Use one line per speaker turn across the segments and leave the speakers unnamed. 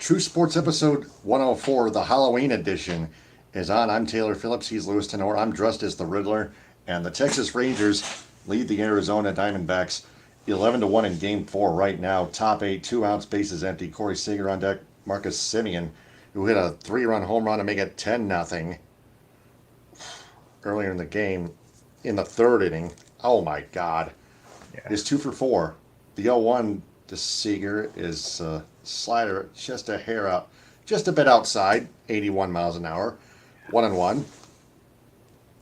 True Sports episode 104, the Halloween edition, is on. I'm Taylor Phillips. He's Louis Tenor. I'm dressed as the Riddler. And the Texas Rangers lead the Arizona Diamondbacks 11-1 in Game 4 right now. Top 8, 2 outs, bases empty. Corey Seager on deck. Marcus Semien, who hit a 3-run home run to make it 10-0 earlier in the game in the third inning. Oh my God.
Yeah.
Is 2 for 4. The 0-1 to Seager is slider just a hair out, just a bit outside, 81 miles an hour. 1-1.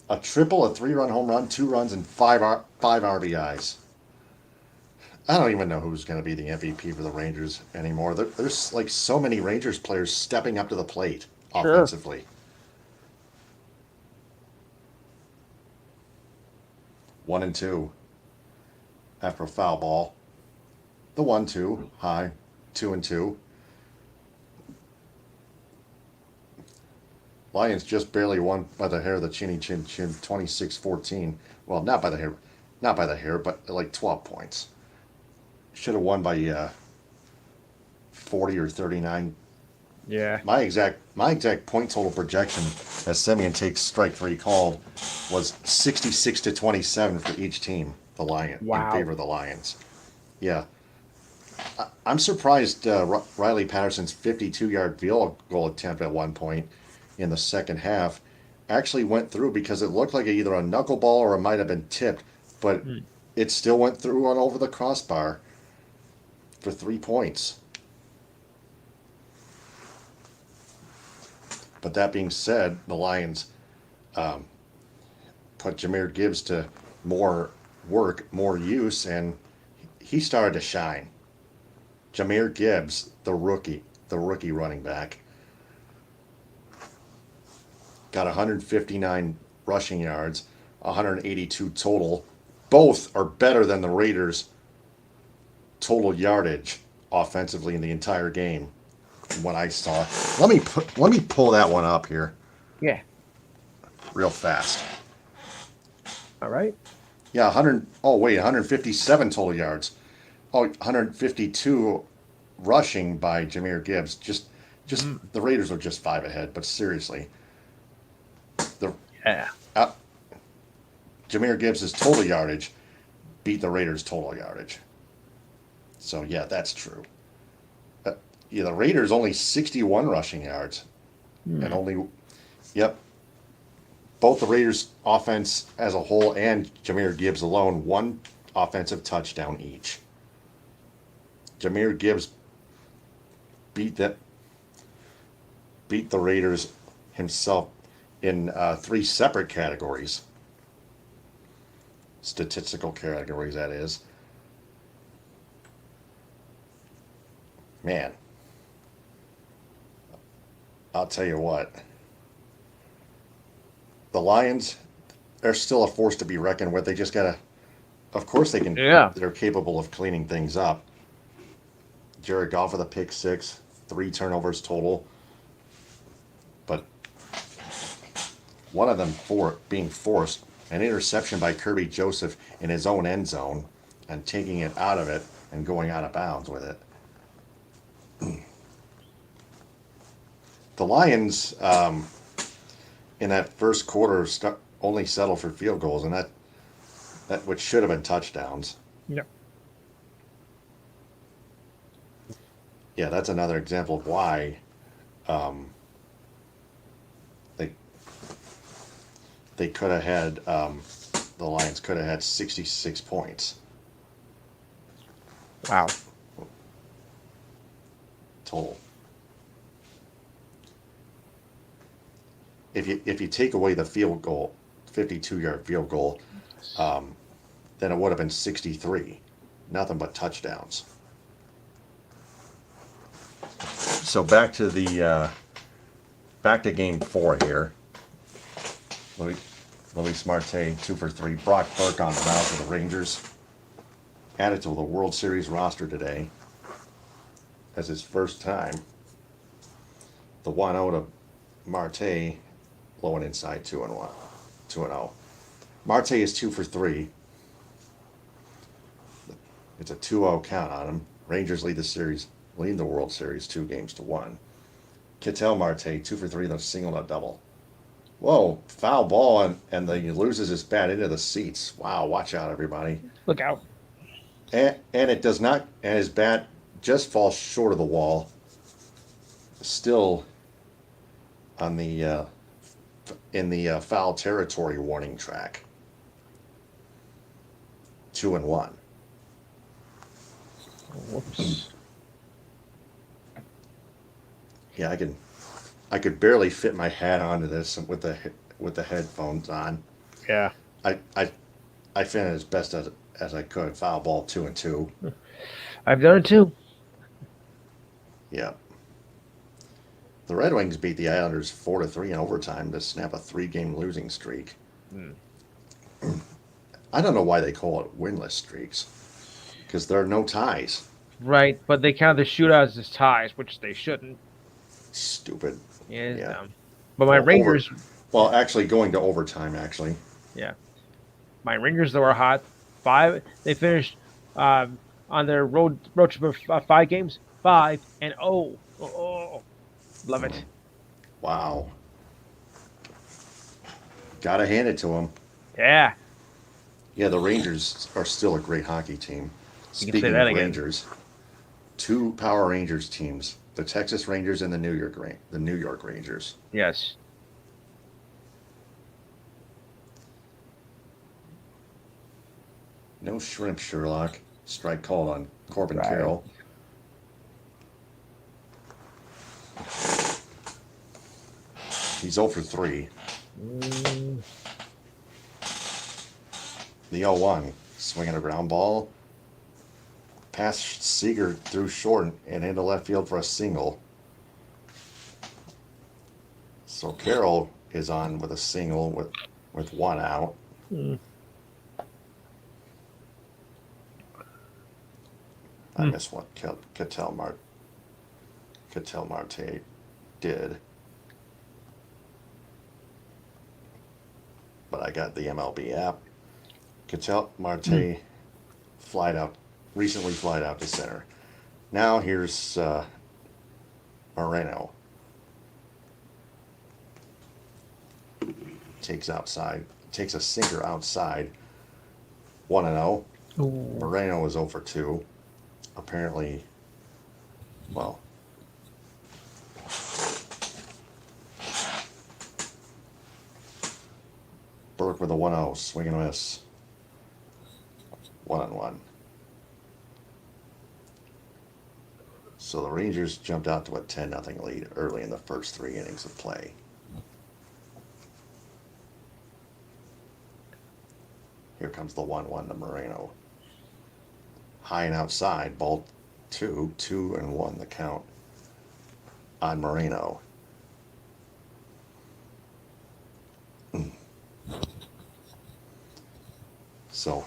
A triple, a 3-run home run, 2 runs, and 5 RBIs. I don't even know who's going to be the MVP for the Rangers anymore. There's like so many Rangers players stepping up to the plate
Sure.
offensively. 1-2 after a foul ball. The 1-2 high, 2-2. Lions just barely won by the hair of the chinny chin chin, 26-14. Well, not by the hair, but like 12 points. Should have won by 40 or 39.
Yeah.
My exact point total projection as Semien takes strike 3 called was 66-27 for each team. The Lions
Wow.
in favor of the Lions. Yeah. I'm surprised Riley Patterson's 52-yard field goal attempt at one point in the second half actually went through because it looked like either a knuckleball or it might have been tipped, but it still went through on over the crossbar for 3 points. But that being said, the Lions put Jahmyr Gibbs to more work, more use, and he started to shine. Jahmyr Gibbs, the rookie running back, got 159 rushing yards, 182 total. Both are better than the Raiders' total yardage offensively in the entire game. From what I saw, let me pull that one up here
Yeah.
real fast.
All right.
Yeah, 100. Oh wait, 157 total yards. Oh, 152 rushing by Jahmyr Gibbs. Just the Raiders were just 5 ahead. But seriously,
Yeah.
Jahmyr Gibbs' total yardage beat the Raiders' total yardage. So yeah, that's true. Yeah, the Raiders only 61 rushing yards, and only, yep. Both the Raiders' offense as a whole and Jahmyr Gibbs alone, 1 offensive touchdown each. Jahmyr Gibbs beat the Raiders himself in 3 separate categories. Statistical categories, that is. Man, I'll tell you what. The Lions are still a force to be reckoned with. They just gotta, of course, they can.
Yeah.
They're capable of cleaning things up. Jared Goff with a pick 6, 3 turnovers total, but one of them being forced, an interception by Kirby Joseph in his own end zone, and taking it out of it and going out of bounds with it. The Lions, in that first quarter, only settled for field goals, and that which should have been touchdowns.
Yep.
Yeah, that's another example of why they could have had the Lions could have had 66 points
Wow.
total. If you take away the field goal, 52-yard field goal, then it would have been 63. Nothing but touchdowns. So back to game 4 here. Luis Marte 2 for 3. Brock Burke on the mound for the Rangers. Added to the World Series roster today as his first time. The 1-0 to Marte, low and inside, 2-1, 2-0. Marte is 2 for 3. It's a 2-0 count on him. Rangers lead the series leading the World Series 2-1. Ketel Marte 2 for 3 on a single and a double. Whoa, foul ball, and he loses his bat into the seats. Wow, watch out, everybody.
Look out.
And it does not, and his bat just falls short of the wall. Still on the in the foul territory warning track. 2-1.
Whoops.
Yeah, I could barely fit my hat onto this with the headphones on.
Yeah.
I finished as best as I could. Foul ball 2-2.
I've done it too.
Yeah. The Red Wings beat the Islanders 4-3 in overtime to snap a 3-game losing streak. I don't know why they call it winless streaks, because there are no ties.
Right, but they count the shootouts as ties, which they shouldn't.
Stupid.
Yeah, it's
Yeah.
dumb. But my
Well,
Rangers,
Well, actually, going to overtime, actually.
yeah, my Rangers though are hot. They finished on their road trip of 5 games, 5-0. Oh, love it.
Wow. Gotta hand it to them.
Yeah,
Yeah, the Rangers are still a great hockey team.
You can say
Speaking
that
of
again.
Rangers, 2 Power Rangers teams: the Texas Rangers and the New York Rangers.
yes.
No shrimp, Sherlock. Strike called on Corbin
Right.
Carroll. He's 0 for 3. The 0-1, swinging a ground ball. Pass Seager through short and into left field for a single. So Carroll is on with a single with 1 out. I miss what Ketel Marte did. But I got the MLB app. Ketel Marte recently flied out to center. Now here's Moreno. Takes a sinker outside. 1-0. Moreno was 0 for 2. Apparently, well, Burke with a 1-0, swing and a miss. 1-1. So the Rangers jumped out to a 10-0 lead early in the first 3 innings of play. Here comes the 1-1 to Moreno. High and outside, ball 2-1 the count on Moreno. So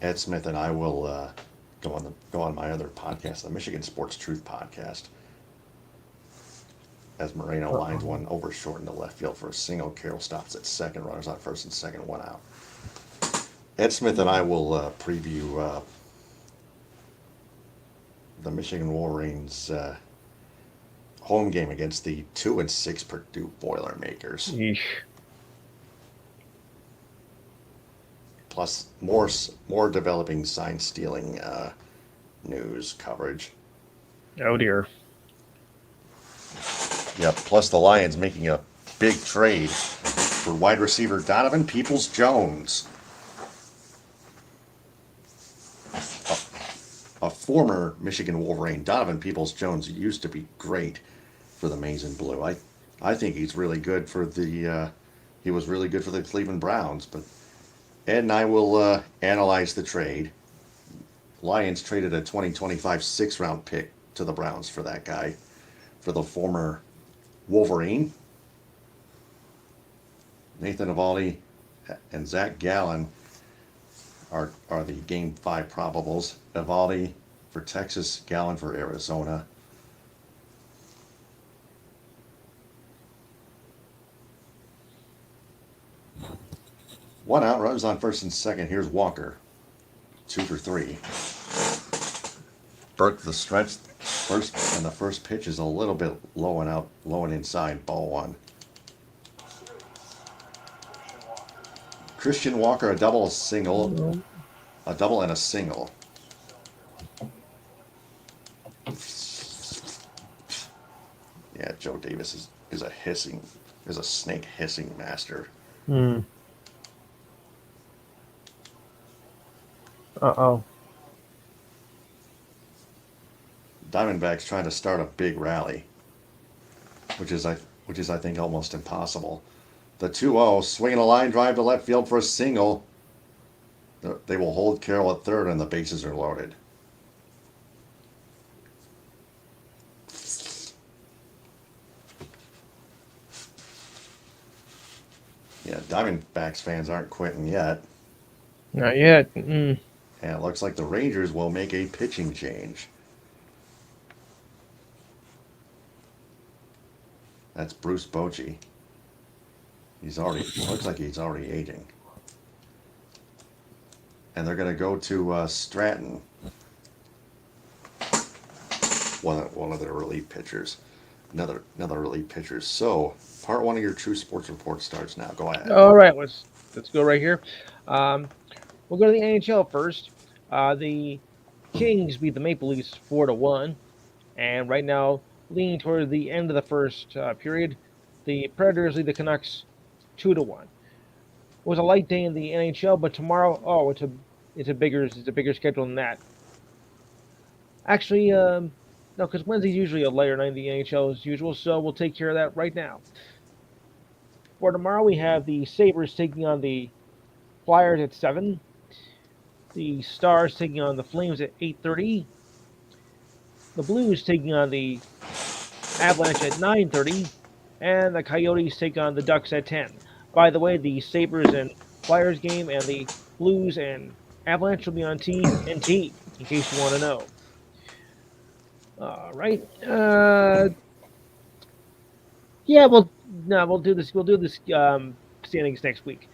Ed Smith and I will go on my other podcast, the Michigan Sports Truth podcast, as Moreno lines one over short into left field for a single. Carroll stops at second, runners on first and second, 1 out. Ed Smith and I will preview the Michigan Wolverines home game against the 2-6 Purdue Boilermakers.
Yeesh.
Plus more developing sign stealing news coverage.
Oh dear.
Yep. Plus the Lions making a big trade for wide receiver Donovan Peoples-Jones, a former Michigan Wolverine. Donovan Peoples-Jones used to be great for the Maize and Blue. I think he's really good for the. He was really good for the Cleveland Browns, but Ed and I will analyze the trade. Lions traded a 2025 6th-round pick to the Browns for that guy, for the former Wolverine. Nathan Eovaldi and Zach Gallen are the Game 5 probables. Eovaldi for Texas, Gallen for Arizona. One out, runners on first and second. Here's Walker, 2 for 3. Burke the stretch first pitch is a little bit low and inside, ball one. Christian Walker, a double, a single, a double and a single. Yeah, Joe Davis is a snake hissing master.
Uh-oh.
Diamondbacks trying to start a big rally, which is I think almost impossible. The 2-0 swinging a line drive to left field for a single. They will hold Carroll at third, and the bases are loaded. Yeah, Diamondbacks fans aren't quitting yet.
Not yet.
And it looks like the Rangers will make a pitching change. That's Bruce Bochy. Looks like he's already aging. And they're going to go to Stratton, one of their relief pitchers. Another relief pitcher. So, part one of your True Sports Report starts now. Go ahead.
All right, let's go right here. We'll go to the NHL first. The Kings beat the Maple Leafs 4-1, and right now, leaning toward the end of the first period, the Predators lead the Canucks 2-1. It was a light day in the NHL, but tomorrow, it's a bigger schedule than that. Actually, no, because Wednesday's usually a lighter night in the NHL as usual, so we'll take care of that right now. For tomorrow, we have the Sabres taking on the Flyers at 7. The Stars taking on the Flames at 8:30. The Blues taking on the Avalanche at 9:30. And the Coyotes take on the Ducks at 10. By the way, the Sabres and Flyers game and the Blues and Avalanche will be on TNT, in case you want to know. All right. Yeah, we'll do this. We'll do this standings next week.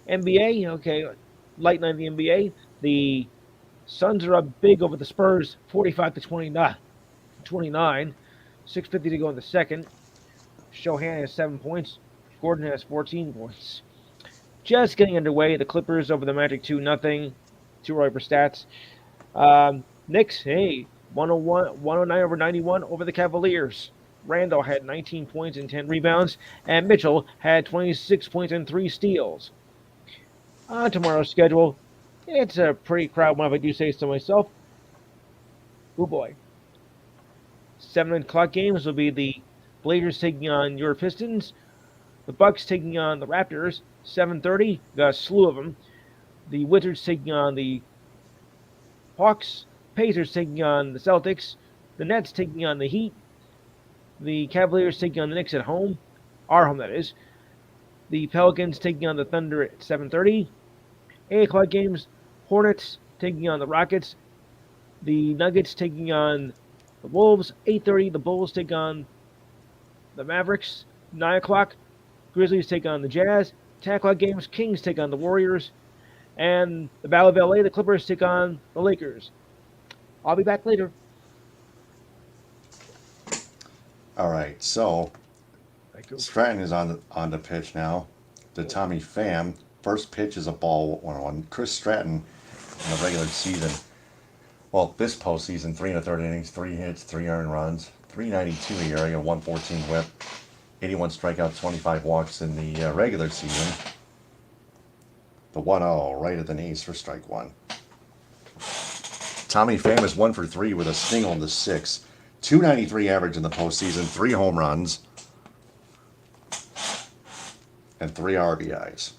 NBA, okay, light night in the NBA. The Suns are up big over the Spurs, 45-29. 6:50 to go in the second. Shohan has 7 points. Gordon has 14 points. Just getting underway. The Clippers over the Magic 2-0. Too early for stats. Knicks, hey, 109 over 91 over the Cavaliers. Randall had 19 points and 10 rebounds, and Mitchell had 26 points and 3 steals. On tomorrow's schedule, it's a pretty crowded one if I do say so myself. Oh boy. 7 o'clock games will be the Blazers taking on your Pistons, the Bucks taking on the Raptors, 7:30, got a slew of them. The Wizards taking on the Hawks, Pacers taking on the Celtics, the Nets taking on the Heat, the Cavaliers taking on the Knicks at home, our home that is. The Pelicans taking on the Thunder at 7:30. 8 o'clock games, Hornets taking on the Rockets, the Nuggets taking on the Wolves. 8:30, the Bulls take on the Mavericks. 9 o'clock, Grizzlies take on the Jazz. 10 o'clock games, Kings take on the Warriors. And the Battle of LA, the Clippers take on the Lakers. I'll be back later.
All right, so Stratton is on the pitch now. To Tommy Pham. First pitch is a ball 1-1. Chris Stratton in the regular season. Well, this postseason, 3 1/3 innings, 3 hits, 3 earned runs, 392 ERA, 114 WHIP, 81 strikeouts, 25 walks in the regular season. The 1-0 right at the knees for strike one. Tommy Pham is 1 for 3 with a single in the 6th. 293 average in the postseason, 3 home runs, and 3 RBIs.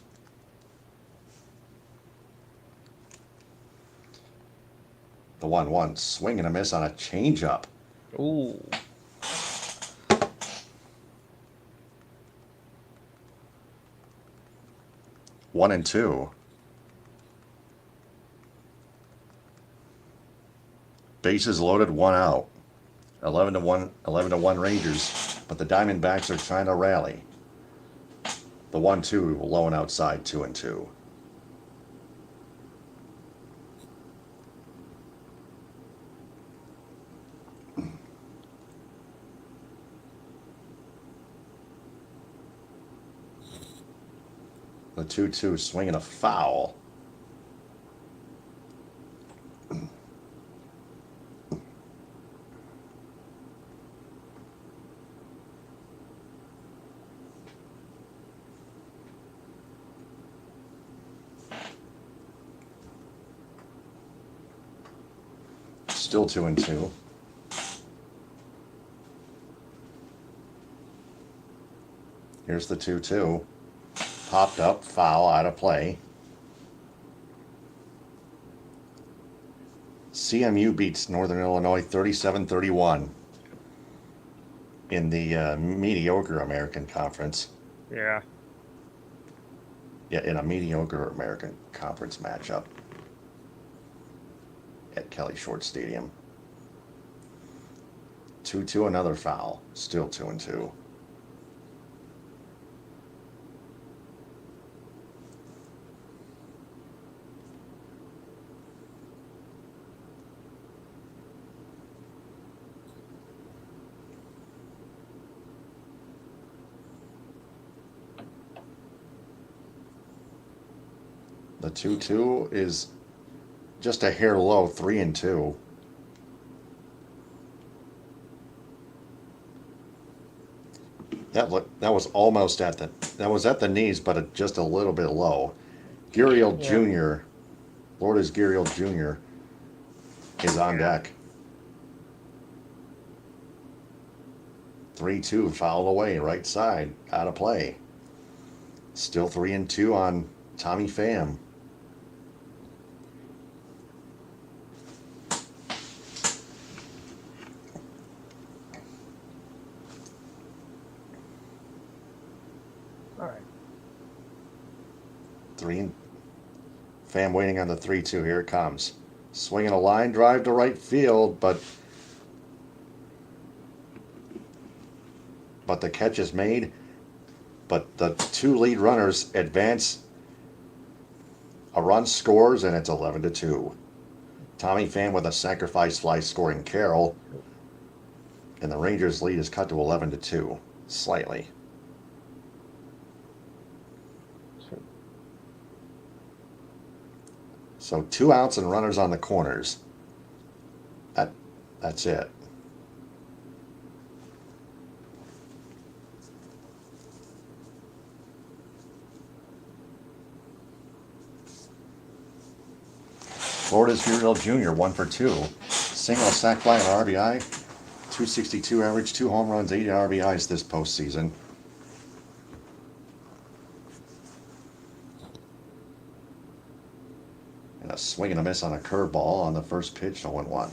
The 1-1 swing and a miss on a changeup.
Ooh.
One and two. Bases loaded, 1 out. 11-1 Rangers, but the Diamondbacks are trying to rally. The 1-2 low and outside, 2-2. The 2-2 swinging a foul. Still 2-2. Here's the 2-2. Popped up, foul, out of play. CMU beats Northern Illinois 37-31 in the mediocre American Conference.
Yeah.
Yeah, in a mediocre American Conference matchup at Kelly Short Stadium. 2-2, another foul. Still 2-2. The 2-2 is just a hair low, 3-2. That was almost at the knees, but just a little bit low. Guriel Jr. Lourdes Guriel Jr. is on deck. 3-2, fouled away, right side, out of play. Still 3-2 on Tommy Pham.
All right.
Pham waiting on the 3-2. Here it comes. Swinging a line drive to right field, but the catch is made. But the two lead runners advance. A run scores, and it's 11-2. Tommy Pham with a sacrifice fly scoring Carroll, and the Rangers' lead is cut to 11-2, slightly. So 2 outs and runners on the corners. That's it. Lourdes Guriel Jr., 1 for 2. Single, sac fly, and RBI. 262 average, 2 home runs, 80 RBIs this postseason. And a swing and a miss on a curveball on the first pitch, 0-1.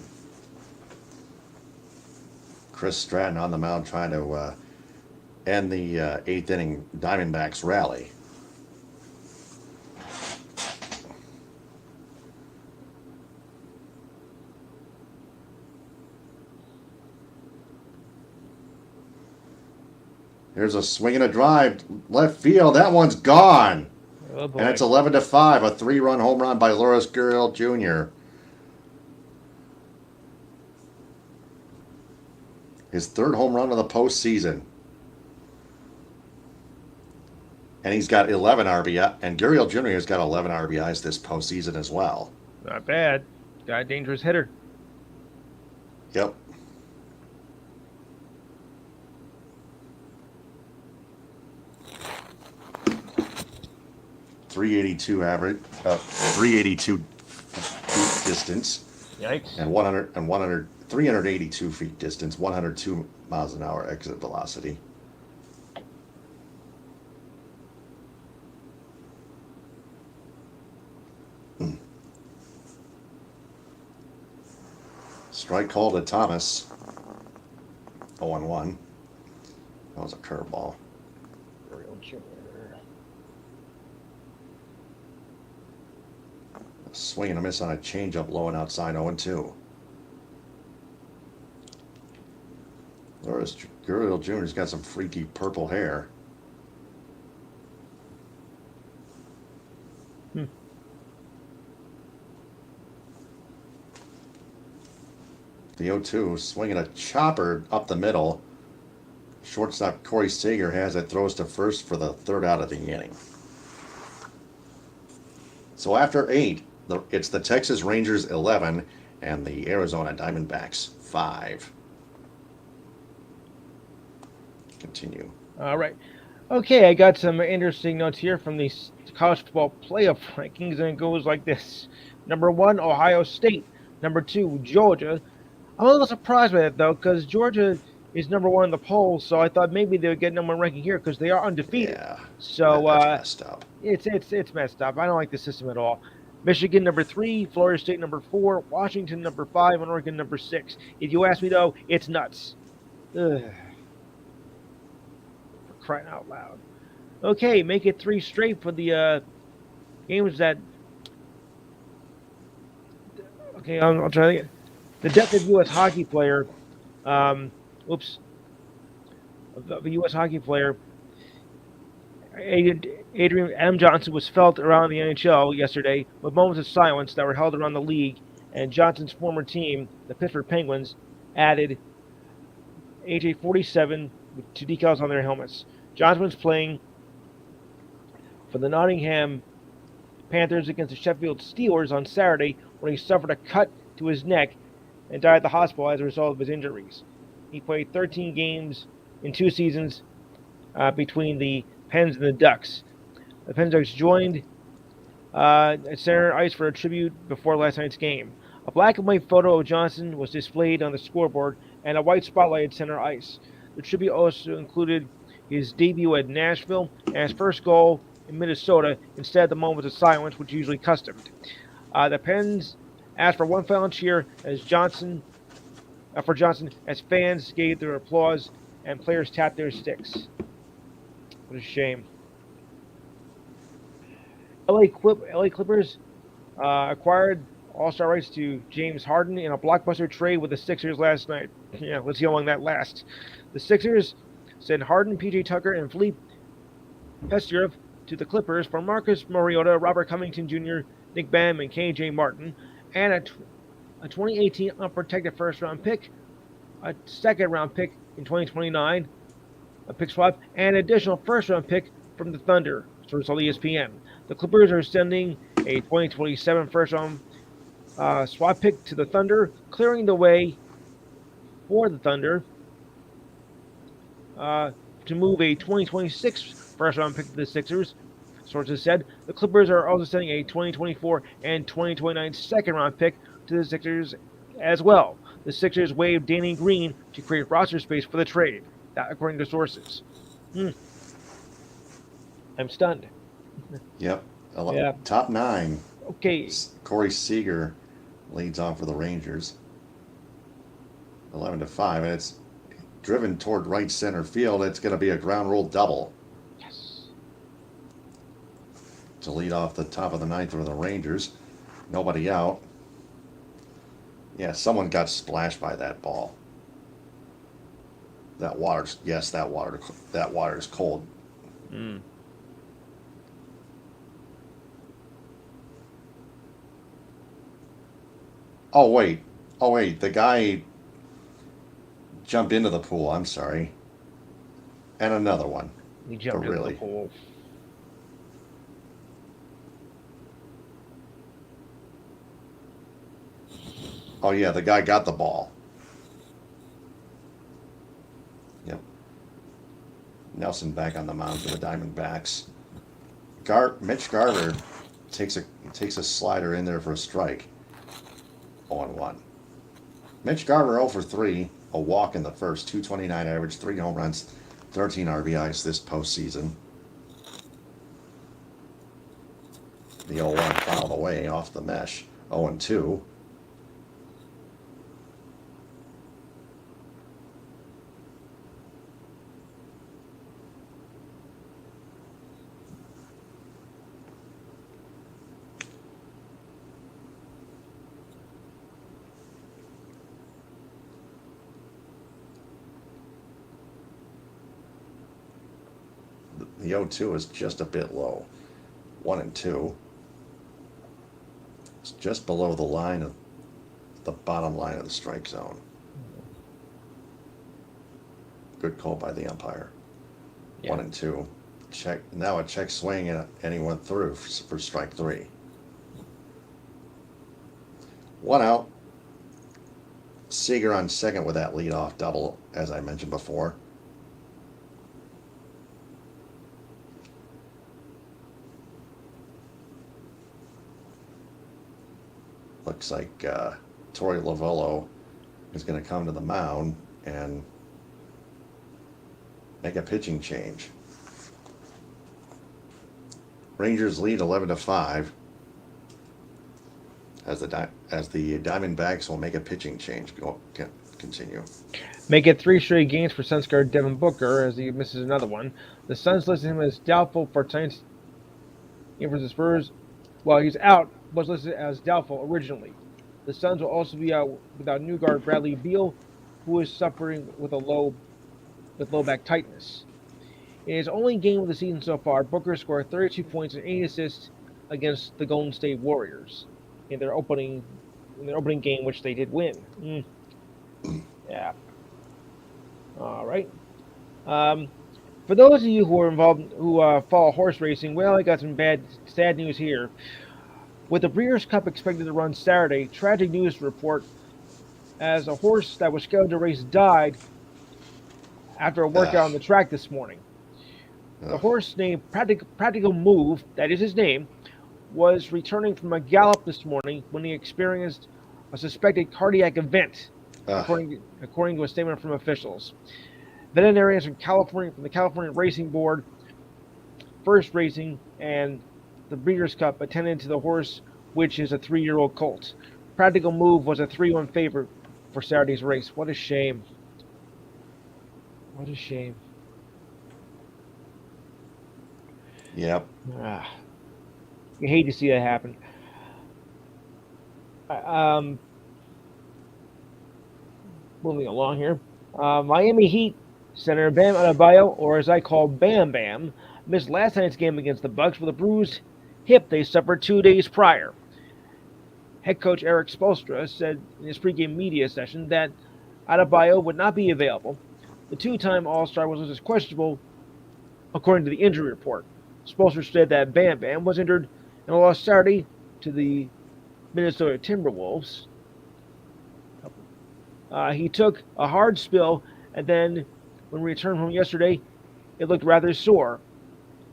Chris Stratton on the mound trying to end the 8th inning Diamondbacks rally. Here's a swing and a drive, left field. That one's gone.
Oh boy.
And it's 11-5, a 3-run home run by Lourdes Guriel Jr. His 3rd home run of the postseason. And he's got 11 RBI. And Guriel Jr. has got 11 RBIs this postseason as well.
Not bad. Got a dangerous hitter.
Yep. .382 average, 382 feet distance,
Yikes.
and 382 feet distance, 102 miles an hour exit velocity. Strike call to Thomas. 0-1. That was a curveball.
Guriel Jr.
Swing and a miss on a changeup low and outside, 0-2. Lourdes Guriel Jr.'s got some freaky purple hair. The 0-2, swinging a chopper up the middle. Shortstop Corey Seager has it, throws to first for the 3rd out of the inning. So after 8, it's the Texas Rangers 11 and the Arizona Diamondbacks 5. Continue.
All right. Okay, I got some interesting notes here from the college football playoff rankings, and it goes like this: number 1, Ohio State; number 2, Georgia. I'm a little surprised by that though, because Georgia is number 1 in the polls, so I thought maybe they would get number 1 ranking here because they are undefeated.
Yeah,
So
that's messed up.
it's messed up. I don't like the system at all. Michigan number 3, Florida State number 4, Washington number 5, and Oregon number 6. If you ask me though, it's nuts. Ugh. For crying out loud. Okay, make it 3 straight for the games that. Okay, I'll try again. The death of U.S. hockey player. Oops. Of a U.S. hockey player. Adrian M. Johnson was felt around the NHL yesterday with moments of silence that were held around the league, and Johnson's former team, the Pittsburgh Penguins, added AJ 47 to decals on their helmets. Johnson was playing for the Nottingham Panthers against the Sheffield Steelers on Saturday when he suffered a cut to his neck and died at the hospital as a result of his injuries. He played 13 games in 2 seasons between the Pens and the Ducks. The Pens joined at center ice for a tribute before last night's game. A black and white photo of Johnson was displayed on the scoreboard and a white spotlight at center ice. The tribute also included his debut at Nashville and his first goal in Minnesota instead of the moments of silence, which is usually customed. The Pens asked for one final cheer as Johnson as fans gave their applause and players tapped their sticks. What a shame. LA Clippers acquired all-star rights to James Harden in a blockbuster trade with the Sixers last night. Yeah, let's see how long that lasts. The Sixers sent Harden, PJ Tucker, and Philippe Pesterov to the Clippers for Marcus Mariota, Robert Covington Jr., Nick Bam, and KJ Martin, and a 2018 unprotected first-round pick, a second-round pick in 2029, a pick swap, and an additional first-round pick from the Thunder, source on ESPN. The Clippers are sending a 2027 first-round swap pick to the Thunder, clearing the way for the Thunder to move a 2026 first-round pick to the Sixers. Sources said the Clippers are also sending a 2024 and 2029 second-round pick to the Sixers as well. The Sixers waived Danny Green to create roster space for the trade, that according to sources. I'm stunned.
Yep.
Yeah.
Top 9.
Okay.
Corey Seager leads on for the Rangers. 11-5, and it's driven toward right center field. It's going to be a ground rule double.
Yes.
To lead off the top of the 9th for the Rangers. Nobody out. Yeah, someone got splashed by that ball. That water is cold. Oh wait, the guy jumped into the pool. I'm sorry. And another one.
He jumped into the pool.
Oh yeah, the guy got the ball. Yep. Nelson back on the mound for the Diamondbacks. Mitch Garver takes a slider in there for a strike. 0-1. Mitch Garver 0 for 3, a walk in the first, 229 average, 3 home runs, 13 RBIs this postseason. The 0-1 fouled away off the mesh. 0-2. The 0-2 is just a bit low. 1-2. It's just below the bottom line of the strike zone. Good call by the umpire. Yeah. 1-2. Check. Now a check swing and he went through for strike 3. One out. Seager on second with that leadoff double, as I mentioned before. Looks like Torey Lovullo is going to come to the mound and make a pitching change. Rangers lead 11-5 as the Diamondbacks will make a pitching change. Continue.
Make it 3 straight games for Suns guard Devin Booker as he misses another one. The Suns listed him as doubtful for tonight's game for the Spurs. While he's out, was listed as doubtful originally. The Suns will also be out without new guard Bradley Beal, who is suffering with low back tightness. In his only game of the season so far, Booker scored 32 points and 8 assists against the Golden State Warriors in their opening game, which they did win. Yeah. All right. For those of you who are involved, who follow horse racing, well, I got some sad news here. With the Breeders' Cup expected to run Saturday, tragic news to report as a horse that was scheduled to race died after a workout on the track this morning. The horse named Practical Move, that is his name, was returning from a gallop this morning when he experienced a suspected cardiac event, according to a statement from officials. Veterinarians from the California Racing Board, First Racing, and the Breeders' Cup attended to the horse, which is a 3-year-old colt. Practical Move was a 3-1 favorite for Saturday's race. What a shame. What a shame.
Yep.
You hate to see that happen. Moving along here. Miami Heat center Bam Adebayo, or as I call Bam Bam, missed last night's game against the Bucks with a bruised hip they suffered 2 days prior. Head coach Eric Spoelstra said in his pregame media session that Adebayo would not be available. The two-time All-Star was listed as questionable, according to the injury report. Spoelstra said that Bam Bam was injured and lost Saturday to the Minnesota Timberwolves. He took a hard spill, and then when we returned home yesterday, it looked rather sore,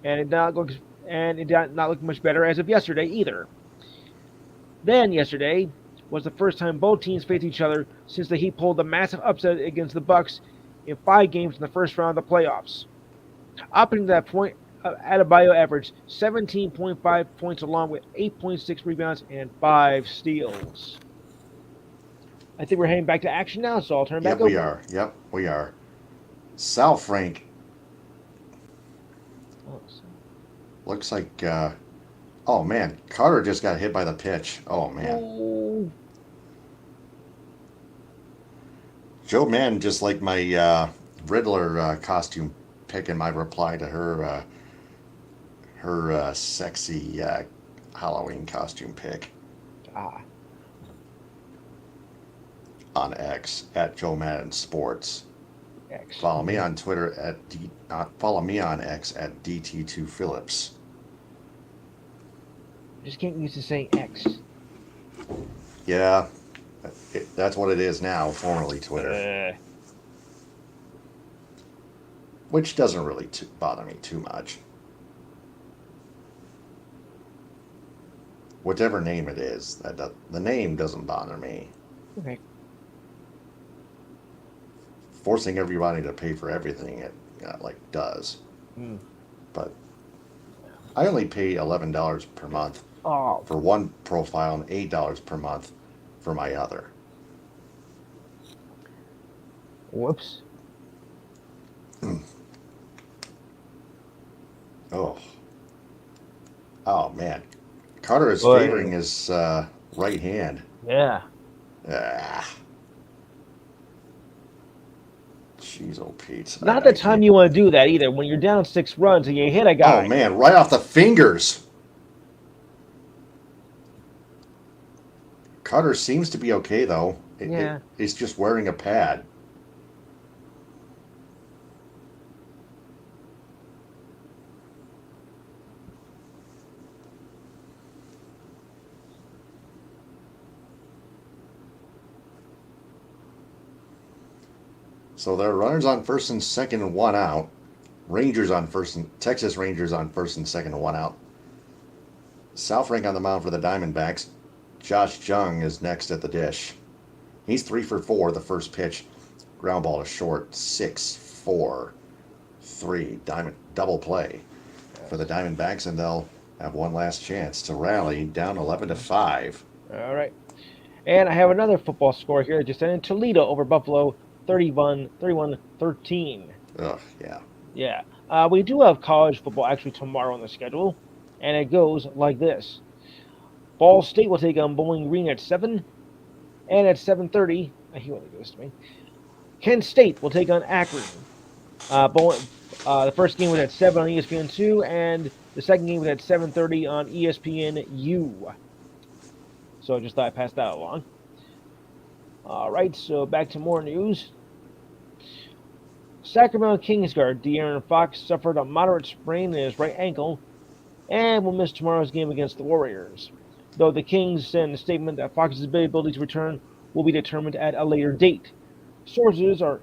and it did not look much better as of yesterday either. Then yesterday was the first time both teams faced each other since the Heat pulled a massive upset against the Bucks in 5 games in the first round of the playoffs. Up until that point, Adebayo averaged 17.5 points along with 8.6 rebounds and 5 steals. I think we're heading back to action now, so I'll turn it back over.
We are. Yep, we are. Sal Frank. Looks like, oh man, Carter just got hit by the pitch. Oh man.
Oh.
Joe Mann, just like my Riddler costume pick in my reply to her sexy Halloween costume pick. On X at Joe Madden Sports.
X.
Follow me on Twitter follow me on X at DT2Phillips.
Just can't use the saying X.
Yeah, that's what it is now, formerly Twitter. Which doesn't really bother me too much. Whatever name it is, the name doesn't bother me.
Okay.
Forcing everybody to pay for everything it does. But I only pay $11 per month for one profile and $8 per month for my other.
Whoops.
Oh man, Carter is favoring his right hand.
Yeah.
Jeez, oh Pete.
Not the time you want to do that either. When you're down 6 runs and you hit a guy.
Oh man, right off the fingers. Carter seems to be okay though. He's just wearing a pad. So there are runners on first and second and one out. Rangers on first and Texas Rangers on first and second and one out. South Rank on the mound for the Diamondbacks. Josh Jung is next at the dish. He's 3 for 4. The first pitch, ground ball to short. 6-4-3. Diamond double play for the Diamondbacks, and they'll have one last chance to rally down 11-5.
All right. And I have another football score here. Just in Toledo over Buffalo, 31-13.
Ugh, yeah.
Yeah. We do have college football actually tomorrow on the schedule, and it goes like this. Ball State will take on Bowling Green at 7, and at 7:30, I hate when it goes to me. Kent State will take on Akron. The first game was at 7 on ESPN2, and the second game was at 7:30 on ESPNU. So I just thought I'd pass that along. All right, so back to more news. Sacramento Kings guard De'Aaron Fox suffered a moderate sprain in his right ankle and will miss tomorrow's game against the Warriors, though the Kings said in a statement that Fox's ability to return will be determined at a later date. Sources are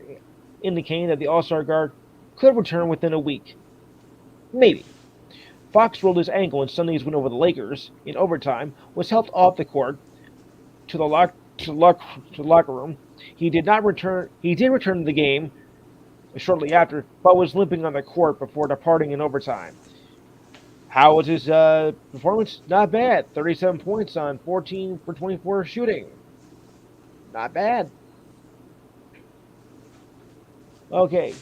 indicating that the All-Star guard could return within a week. Maybe. Fox rolled his ankle in Sunday's win over the Lakers in overtime, was helped off the court to the locker room. He did return to the game shortly after, but was limping on the court before departing in overtime. How was his performance? Not bad. 37 points on 14 for 24 shooting. Not bad. Okay.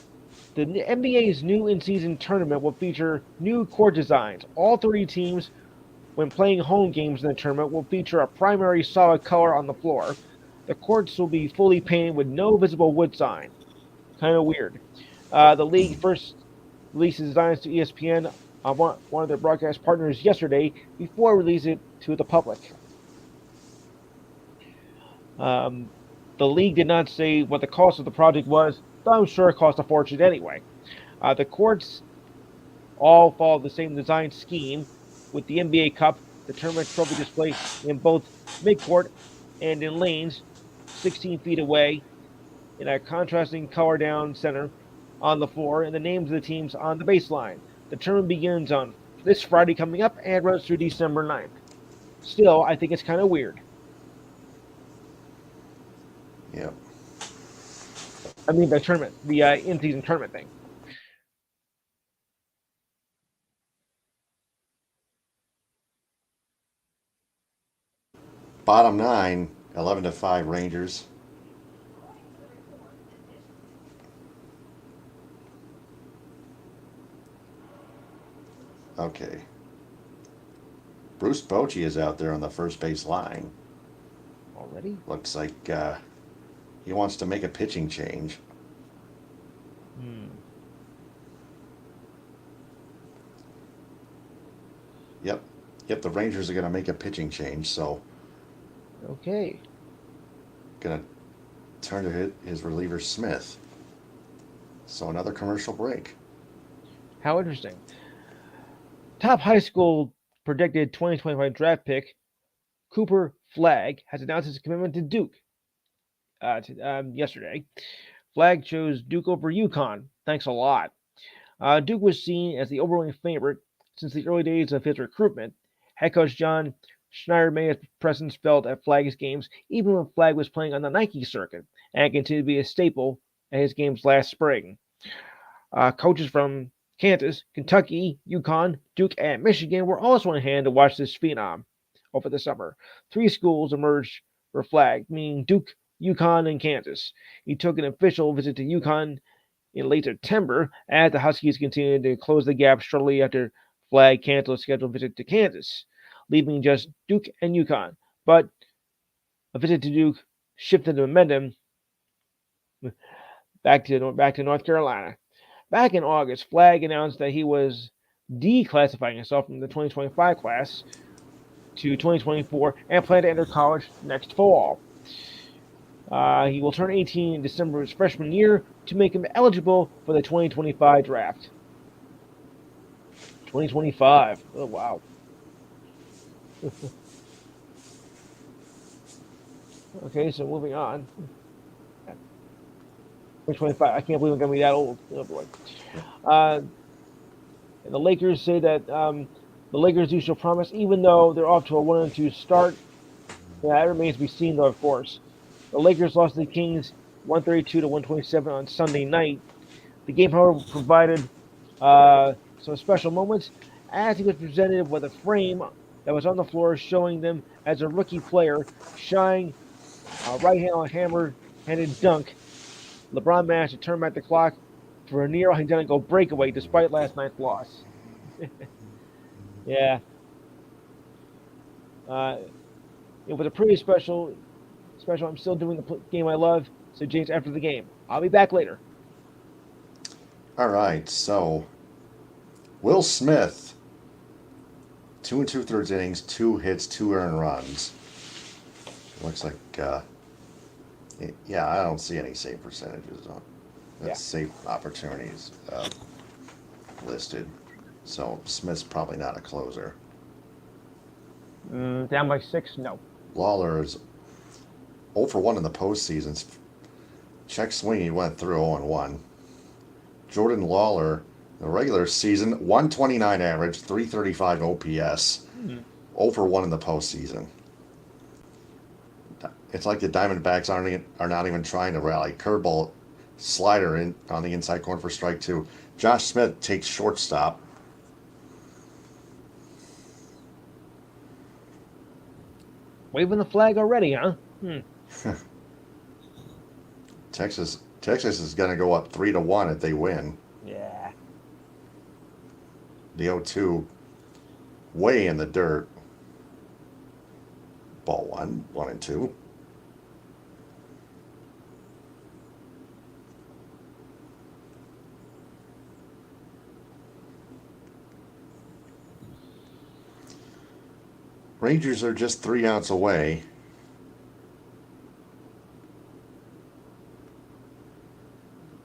The NBA's new in-season tournament will feature new court designs. All 30 teams, when playing home games in the tournament, will feature a primary solid color on the floor. The courts will be fully painted with no visible wood sign. Kind of weird. The league first released the designs to ESPN, one of their broadcast partners, yesterday before releasing it to the public. The league did not say what the cost of the project was, but I'm sure it cost a fortune anyway. The courts all follow the same design scheme, with the NBA Cup, the tournament trophy display in both midcourt and in lanes 16 feet away in a contrasting color down center on the floor, and the names of the teams on the baseline. The tournament begins on this Friday coming up and runs through December 9th. Still, I think it's kind of weird.
Yeah.
I mean, the tournament, the in-season tournament thing.
Bottom 9, 11-5 Rangers. Okay. Bruce Bochy is out there on the first base line.
Already?
Looks like he wants to make a pitching change. Yep, the Rangers are going to make a pitching change, so.
Okay.
Going to turn to his reliever, Smith. So another commercial break.
How interesting. Top high school predicted 2025 draft pick Cooper Flagg has announced his commitment to Duke yesterday. Flagg chose Duke over UConn. Thanks a lot. Duke was seen as the overwhelming favorite since the early days of his recruitment. Head coach John Schneider made his presence felt at Flagg's games, even when Flagg was playing on the Nike circuit, and continued to be a staple at his games last spring. Coaches from Kansas, Kentucky, UConn, Duke, and Michigan were also on hand to watch this phenom over the summer. 3 schools emerged for Flagg, meaning Duke, UConn, and Kansas. He took an official visit to UConn in late September as the Huskies continued to close the gap shortly after Flagg canceled a scheduled visit to Kansas, leaving just Duke and UConn. But a visit to Duke shifted the momentum back to North Carolina. Back in August, Flagg announced that he was declassifying himself from the 2025 class to 2024 and planned to enter college next fall. He will turn 18 in December of his freshman year to make him eligible for the 2025 draft. 2025. Oh, wow. Okay, so moving on. 25. I can't believe I'm going to be that old. Oh, boy. Uh, and the Lakers say that the Lakers do show promise, even though they're off to a 1-2 start. Yeah, that remains to be seen, though, of course. The Lakers lost to the Kings 132 to 127 on Sunday night. The game, however, provided some special moments as he was presented with a frame that was on the floor showing them as a rookie player shying a right hand hammer handed dunk. LeBron managed to turn back the clock for a near identical breakaway despite last night's loss. Yeah, uh, it was a pretty special. Special. I'm still doing the game I love. So James, after the game, I'll be back later.
All right, so Will Smith, 2 2/3 innings, 2 hits, 2 earned runs. Looks like, yeah, I don't see any save percentages on
Yeah.
save opportunities listed. So Smith's probably not a closer.
Down by 6? No.
Lawler is 0 for 1 in the postseason. Check swing, he went through 0-1. Jordan Lawler, the regular season, 129 average, 335 OPS, 0 for 1 in the postseason. It's like the Diamondbacks are not even trying to rally. Curveball, slider in on the inside corner for strike 2. Josh Smith takes shortstop.
Waving the flag already, huh?
Texas is going to go up 3-1 if they win.
Yeah.
The 0-2 way in the dirt. Ball 1-2. Rangers are just 3 outs away.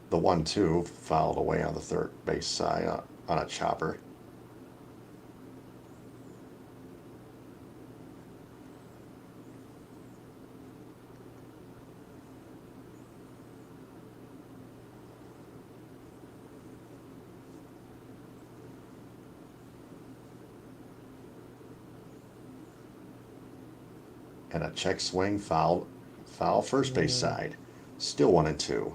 The 1-2 fouled away on the third base side on a chopper. And a check swing, foul first base side. Still 1-2.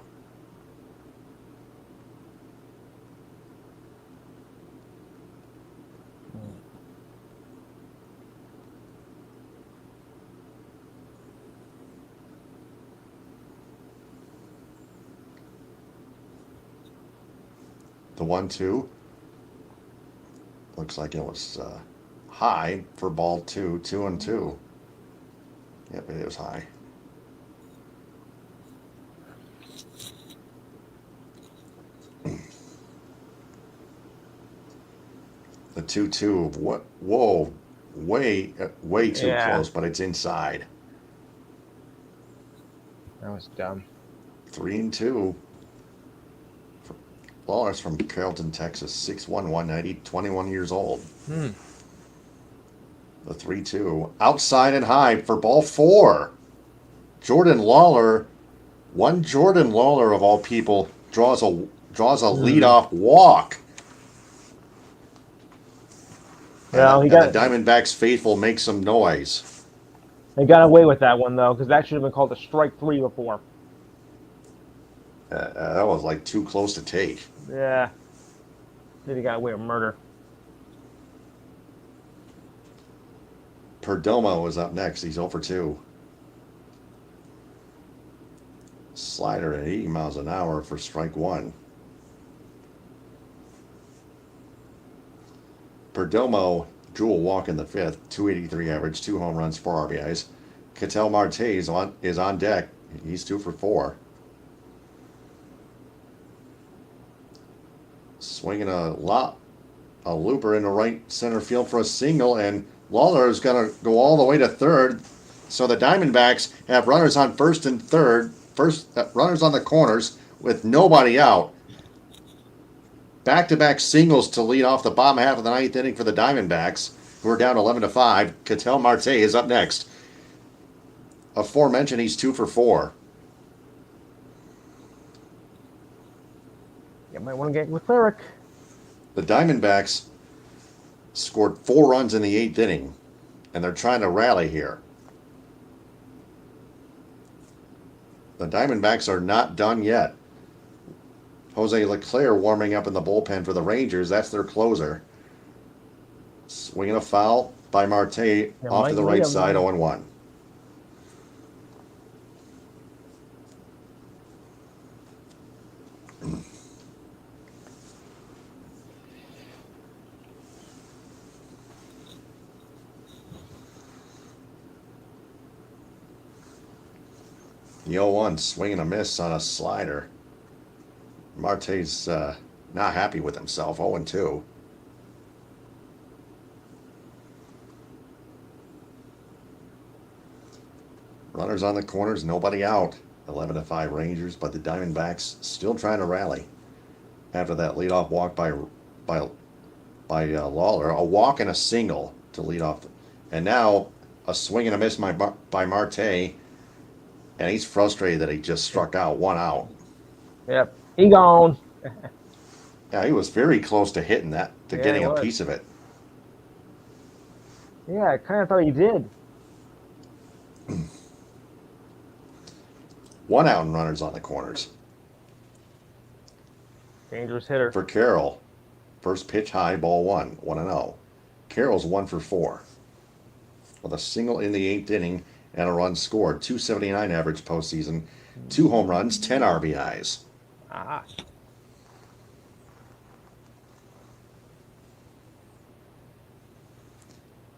The 1-2 looks like it was high for ball 2, 2-2. Yep, it was high. The 2-2 of what? Whoa, way too close, but it's inside.
That was dumb.
3-2. Lawler's from Carrollton, Texas, 6'1", 190, 21 years old. The 3-2. Outside and high for ball 4. Jordan Lawler of all people draws a leadoff walk.
Well,
and the Diamondbacks faithful make some noise.
They got away with that one, though, because that should have been called a strike 3 before.
That was like too close to take.
Yeah. Then he got away with murder.
Perdomo is up next. He's 0 for 2. Slider at 80 miles an hour for strike 1. Perdomo drew a walk in the 5th, 283 average, 2 home runs, 4 RBIs. Ketel Marte is on deck. He's 2 for 4. Swinging a looper into right center field for a single, and Lawler is going to go all the way to third. So the Diamondbacks have runners on first and third, runners on the corners with nobody out. Back-to-back singles to lead off the bottom half of the 9th inning for the Diamondbacks, who are down 11-5. Ketel Marte is up next. Aforementioned, he's 2 for 4.
You might want to get Leclerc.
The Diamondbacks scored 4 runs in the 8th inning, and they're trying to rally here. The Diamondbacks are not done yet. Jose Leclerc warming up in the bullpen for the Rangers. That's their closer. Swinging a foul by Marte off to the right side, 0-1. The 0-1 swing and a miss on a slider. Marte's not happy with himself, 0-2. Runners on the corners, nobody out. 11-5 Rangers, but the Diamondbacks still trying to rally after that leadoff walk by Lawler. A walk and a single to lead off. And now a swing and a miss by Marte. And he's frustrated that he just struck out 1 out.
Yep, he gone.
Yeah, he was very close to hitting that, to getting a piece of it.
Yeah, I kind of thought he did.
1 out and runners on the corners.
Dangerous hitter.
For Carroll, first pitch high, ball 1, 1-0. Carroll's 1 for 4 with a single in the 8th inning and a run scored. 279 average postseason, 2 home runs, 10 RBIs.
Ah.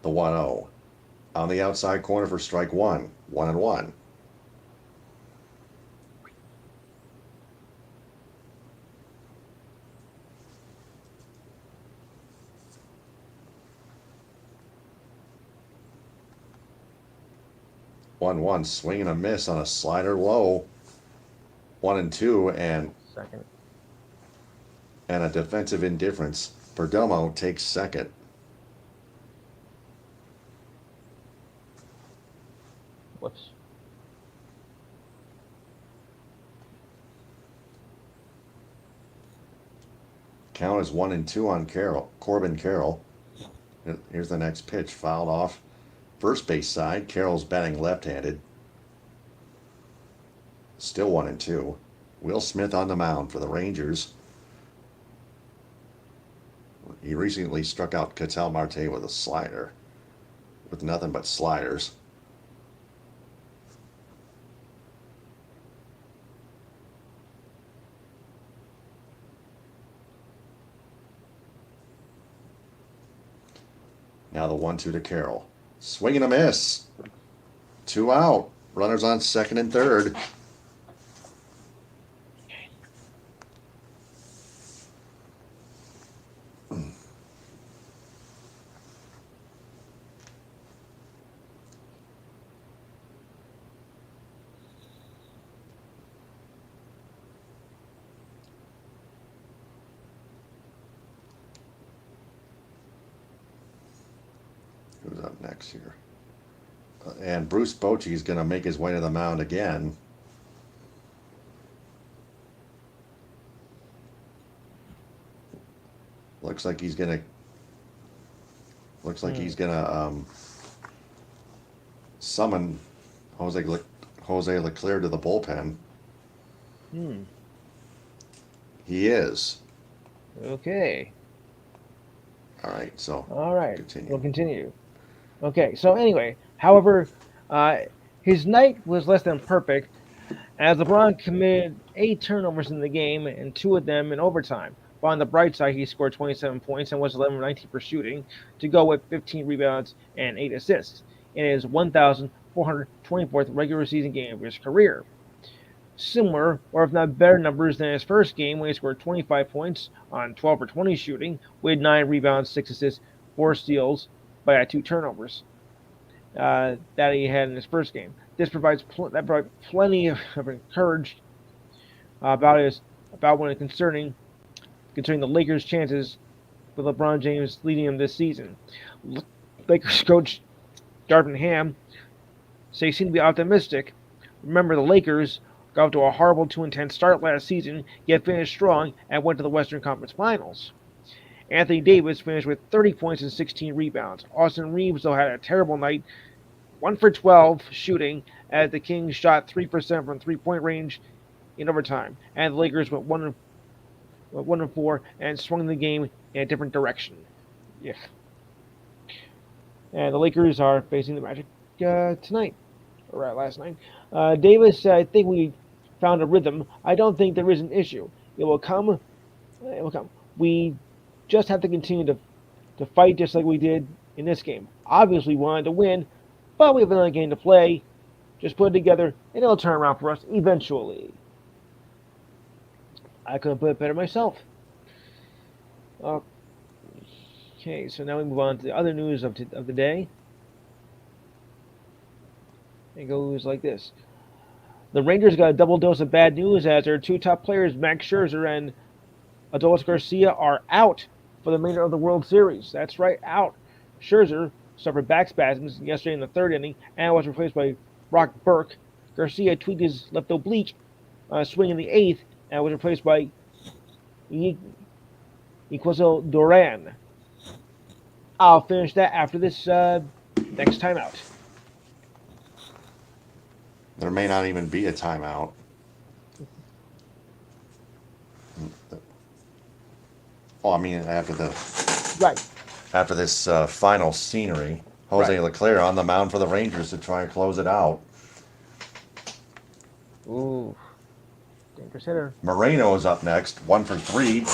The 1-0. On the outside corner for strike 1, 1-1. One swing and a miss on a slider low. 1-2 and
Second.
And a defensive indifference. Perdomo takes second.
Whoops.
Count is 1-2 on Corbin Carroll. Here's the next pitch, fouled off. First base side, Carroll's batting left-handed. Still 1-2. Will Smith on the mound for the Rangers. He recently struck out Ketel Marte with a slider, with nothing but sliders. Now the 1-2 to Carroll. Swing and a miss. 2 out. Runners on second and third. Who's up next here? And Bruce Bochy is going to make his way to the mound again. Looks like he's going to summon Jose Leclerc to the bullpen. He is.
Okay.
All right, so
We'll continue. Okay, so anyway, however, his night was less than perfect as LeBron committed 8 turnovers in the game and 2 of them in overtime. But on the bright side, he scored 27 points and was 11-19 for shooting to go with 15 rebounds and 8 assists in his 1,424th regular season game of his career. Similar, or if not better numbers than his first game when he scored 25 points on 12 for 20 shooting with 9 rebounds, 6 assists, 4 steals, but 2 turnovers that he had in his first game. This provides plenty of encouragement about when concerning the Lakers' chances with LeBron James leading them this season. Lakers coach Darvin Ham seem to be optimistic. Remember, the Lakers got off to a horrible 2-10 start last season, yet finished strong and went to the Western Conference Finals. Anthony Davis finished with 30 points and 16 rebounds. Austin Reeves, though, had a terrible night, 1 for 12 shooting, as the Kings shot 3% from three-point range in overtime, and the Lakers went 1-4 and swung the game in a different direction. Yeah. And the Lakers are facing the Magic tonight, or last night. Davis, I think we found a rhythm. I don't think there is an issue. It will come. It will come. We just have to continue to fight just like we did in this game. Obviously, we wanted to win, but we have another game to play. Just put it together, and it'll turn around for us eventually. I couldn't put it better myself. Okay, so now we move on to the other news of the day. It goes like this. The Rangers got a double dose of bad news as their two top players, Max Scherzer and Adolis Garcia, are out for the remainder of the World Series. That's right, out. Scherzer suffered back spasms yesterday in the third inning and was replaced by Brock Burke. Garcia tweaked his left oblique swing in the eighth and was replaced by Equazil Duran. I'll finish that after this next timeout.
There may not even be a timeout. Well, I mean, after this final scenery, Jose Leclerc on the mound for the Rangers to try and close it out.
Ooh, dangerous hitter.
Moreno is up next, 1 for 3.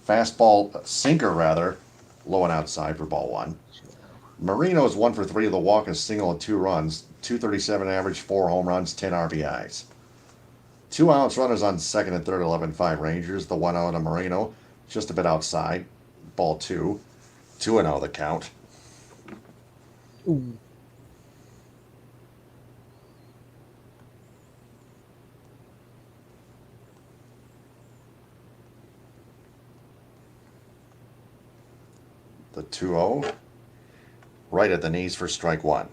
Fastball sinker, rather, low and outside for ball 1. Moreno is 1 for 3 with a walk, a single, and 2 runs. 237 average, 4 home runs, 10 RBIs. 2 outs, runners on second and third, 11-5 Rangers. The 1 out of Moreno, just a bit outside. Ball 2. 2-0 the count.
Ooh.
The 2-0. Right at the knees for strike 1.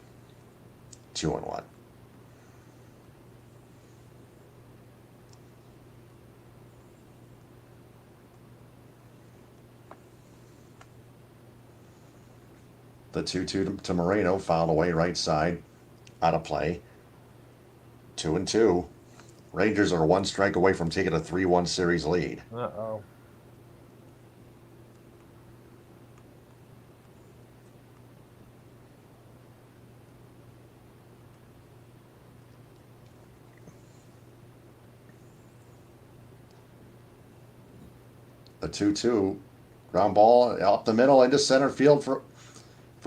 2-1. The 2-2 to Moreno, fouled away right side, out of play. 2-2. Rangers are 1 strike away from taking a 3-1 series lead.
Uh-oh.
The 2-2. Ground ball up the middle into center field for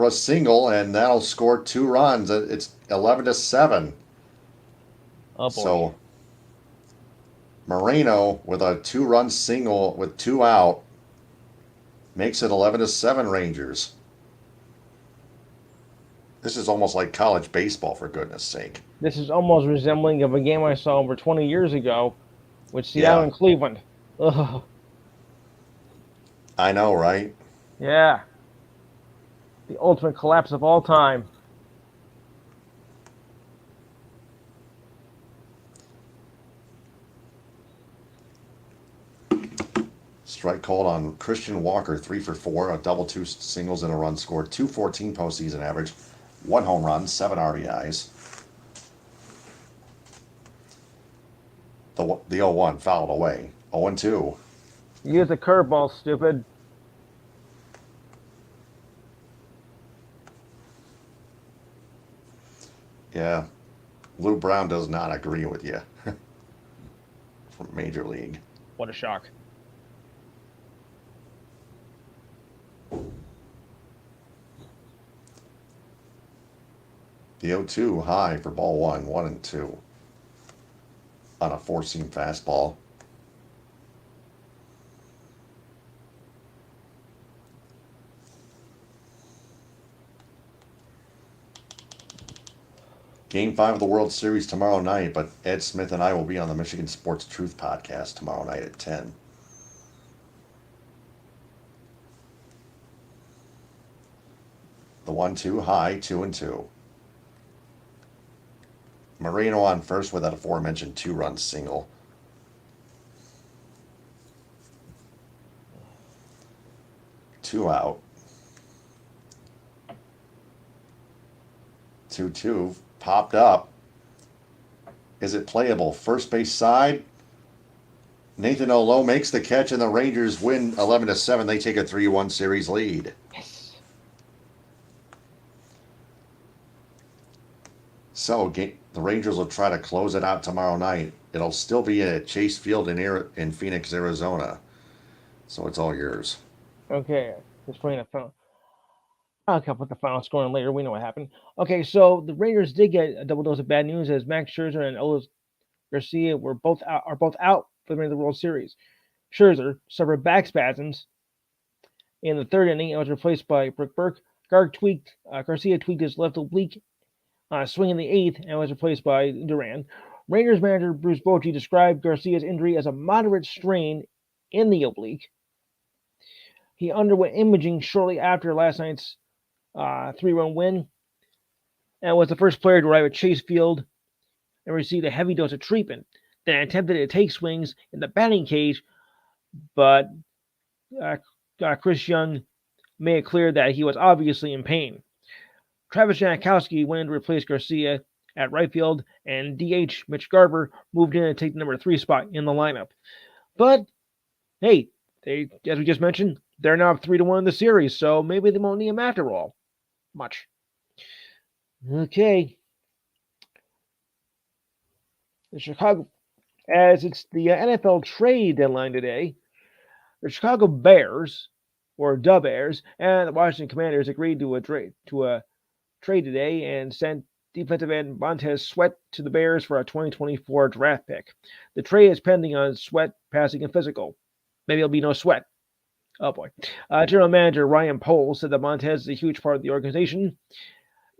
a single, and that'll score 2 runs. It's 11-7.
Oh, boy.
So Moreno with a 2-run single with 2 out makes it 11-7 Rangers. This is almost like college baseball, for goodness sake.
This is almost resembling of a game I saw over 20 years ago with Seattle and Cleveland. Ugh.
I know, right?
Yeah. The ultimate collapse of all time.
Strike called on Christian Walker, 3 for 4, a double, 2 singles, and a run scored. 214 postseason average, 1 home run, 7 RBIs. The 0-1 fouled away. 0-2.
Use a curveball, stupid.
Yeah, Lou Brown does not agree with you. From Major League.
What a shock.
The 0-2 high for ball 1, 1-2. On a 4-seam fastball. Game 5 of the World Series tomorrow night, but Ed Smith and I will be on the Michigan Sports Truth podcast tomorrow night at 10. The 1-2 high, 2-2. Moreno on first with that aforementioned 2-run single. Two out. 2-2 popped up. Is it playable? First base side. Nathan Olo makes the catch, and the Rangers win 11-7. They take a 3-1 series lead.
Yes.
So the Rangers will try to close it out tomorrow night. It'll still be at Chase Field in Phoenix, Arizona. So it's all yours.
Okay, just playing a phone. I'll come with the final score later. We know what happened. Okay, so the Rangers did get a double dose of bad news as Max Scherzer and Elvis Garcia are both out for the remainder of the World Series. Scherzer suffered back spasms in the third inning and was replaced by Brick Burke. Garcia tweaked his left oblique swing in the eighth and was replaced by Duran. Rangers manager Bruce Bochy described Garcia's injury as a moderate strain in the oblique. He underwent imaging shortly after last night's 3-run win and was the first player to arrive at Chase Field and received a heavy dose of treatment. Then attempted to take swings in the batting cage, but Chris Young made it clear that he was obviously in pain. Travis Jankowski went in to replace Garcia at right field, and DH Mitch Garver moved in to take the number 3 spot in the lineup. But, hey, as we just mentioned, they're now 3-1 in the series, so maybe they won't need him after all. Much. Okay. The Chicago, as it's the NFL trade deadline today, the Chicago Bears, or the Bears, and the Washington Commanders agreed to a trade today and sent defensive end Montez Sweat to the Bears for a 2024 draft pick. The trade is pending on Sweat passing a physical. Maybe it'll be no Sweat. Oh boy. General Manager Ryan Poles said that Montez is a huge part of the organization.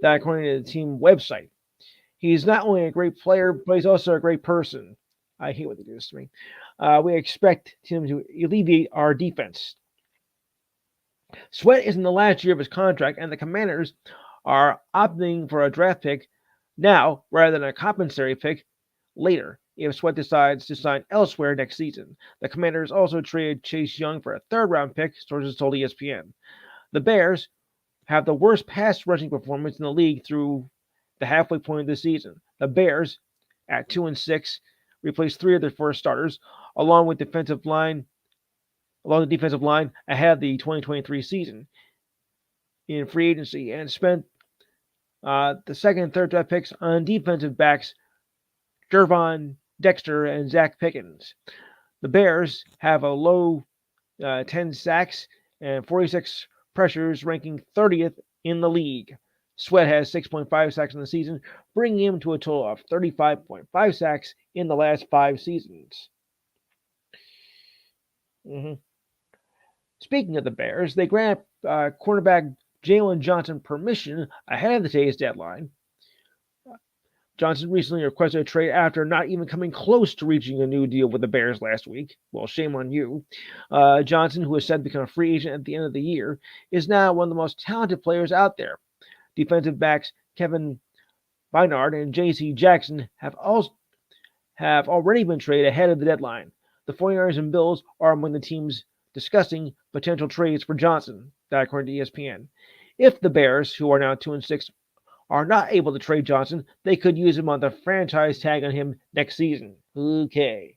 That according to the team website. He's not only a great player, but he's also a great person. I hate what they do this to me. We expect him to alleviate our defense. Sweat is in the last year of his contract, and the Commanders are opting for a draft pick now rather than a compensatory pick later if Sweat decides to sign elsewhere next season. The Commanders also traded Chase Young for a third-round pick, sources told ESPN. The Bears have the worst pass rushing performance in the league through the halfway point of the season. The Bears, at 2-6, replaced 3 of their 4 starters, along the defensive line ahead of the 2023 season in free agency, and spent the second and third draft picks on defensive backs Gervon Dexter and Zach Pickens. The Bears have a low 10 sacks and 46 pressures, ranking 30th in the league. Sweat has 6.5 sacks in the season, bringing him to a total of 35.5 sacks in the last 5 seasons. Speaking of the Bears, they granted cornerback Jalen Johnson permission ahead of today's deadline. Johnson recently requested a trade after not even coming close to reaching a new deal with the Bears last week. Well, shame on you. Johnson, who is set to become a free agent at the end of the year, is now one of the most talented players out there. Defensive backs Kevin Bynard and J.C. Jackson have already been traded ahead of the deadline. The 49ers and Bills are among the teams discussing potential trades for Johnson, that according to ESPN. If the Bears, who are now 2-6, are not able to trade Johnson, they could use him on the franchise tag on him next season. Okay.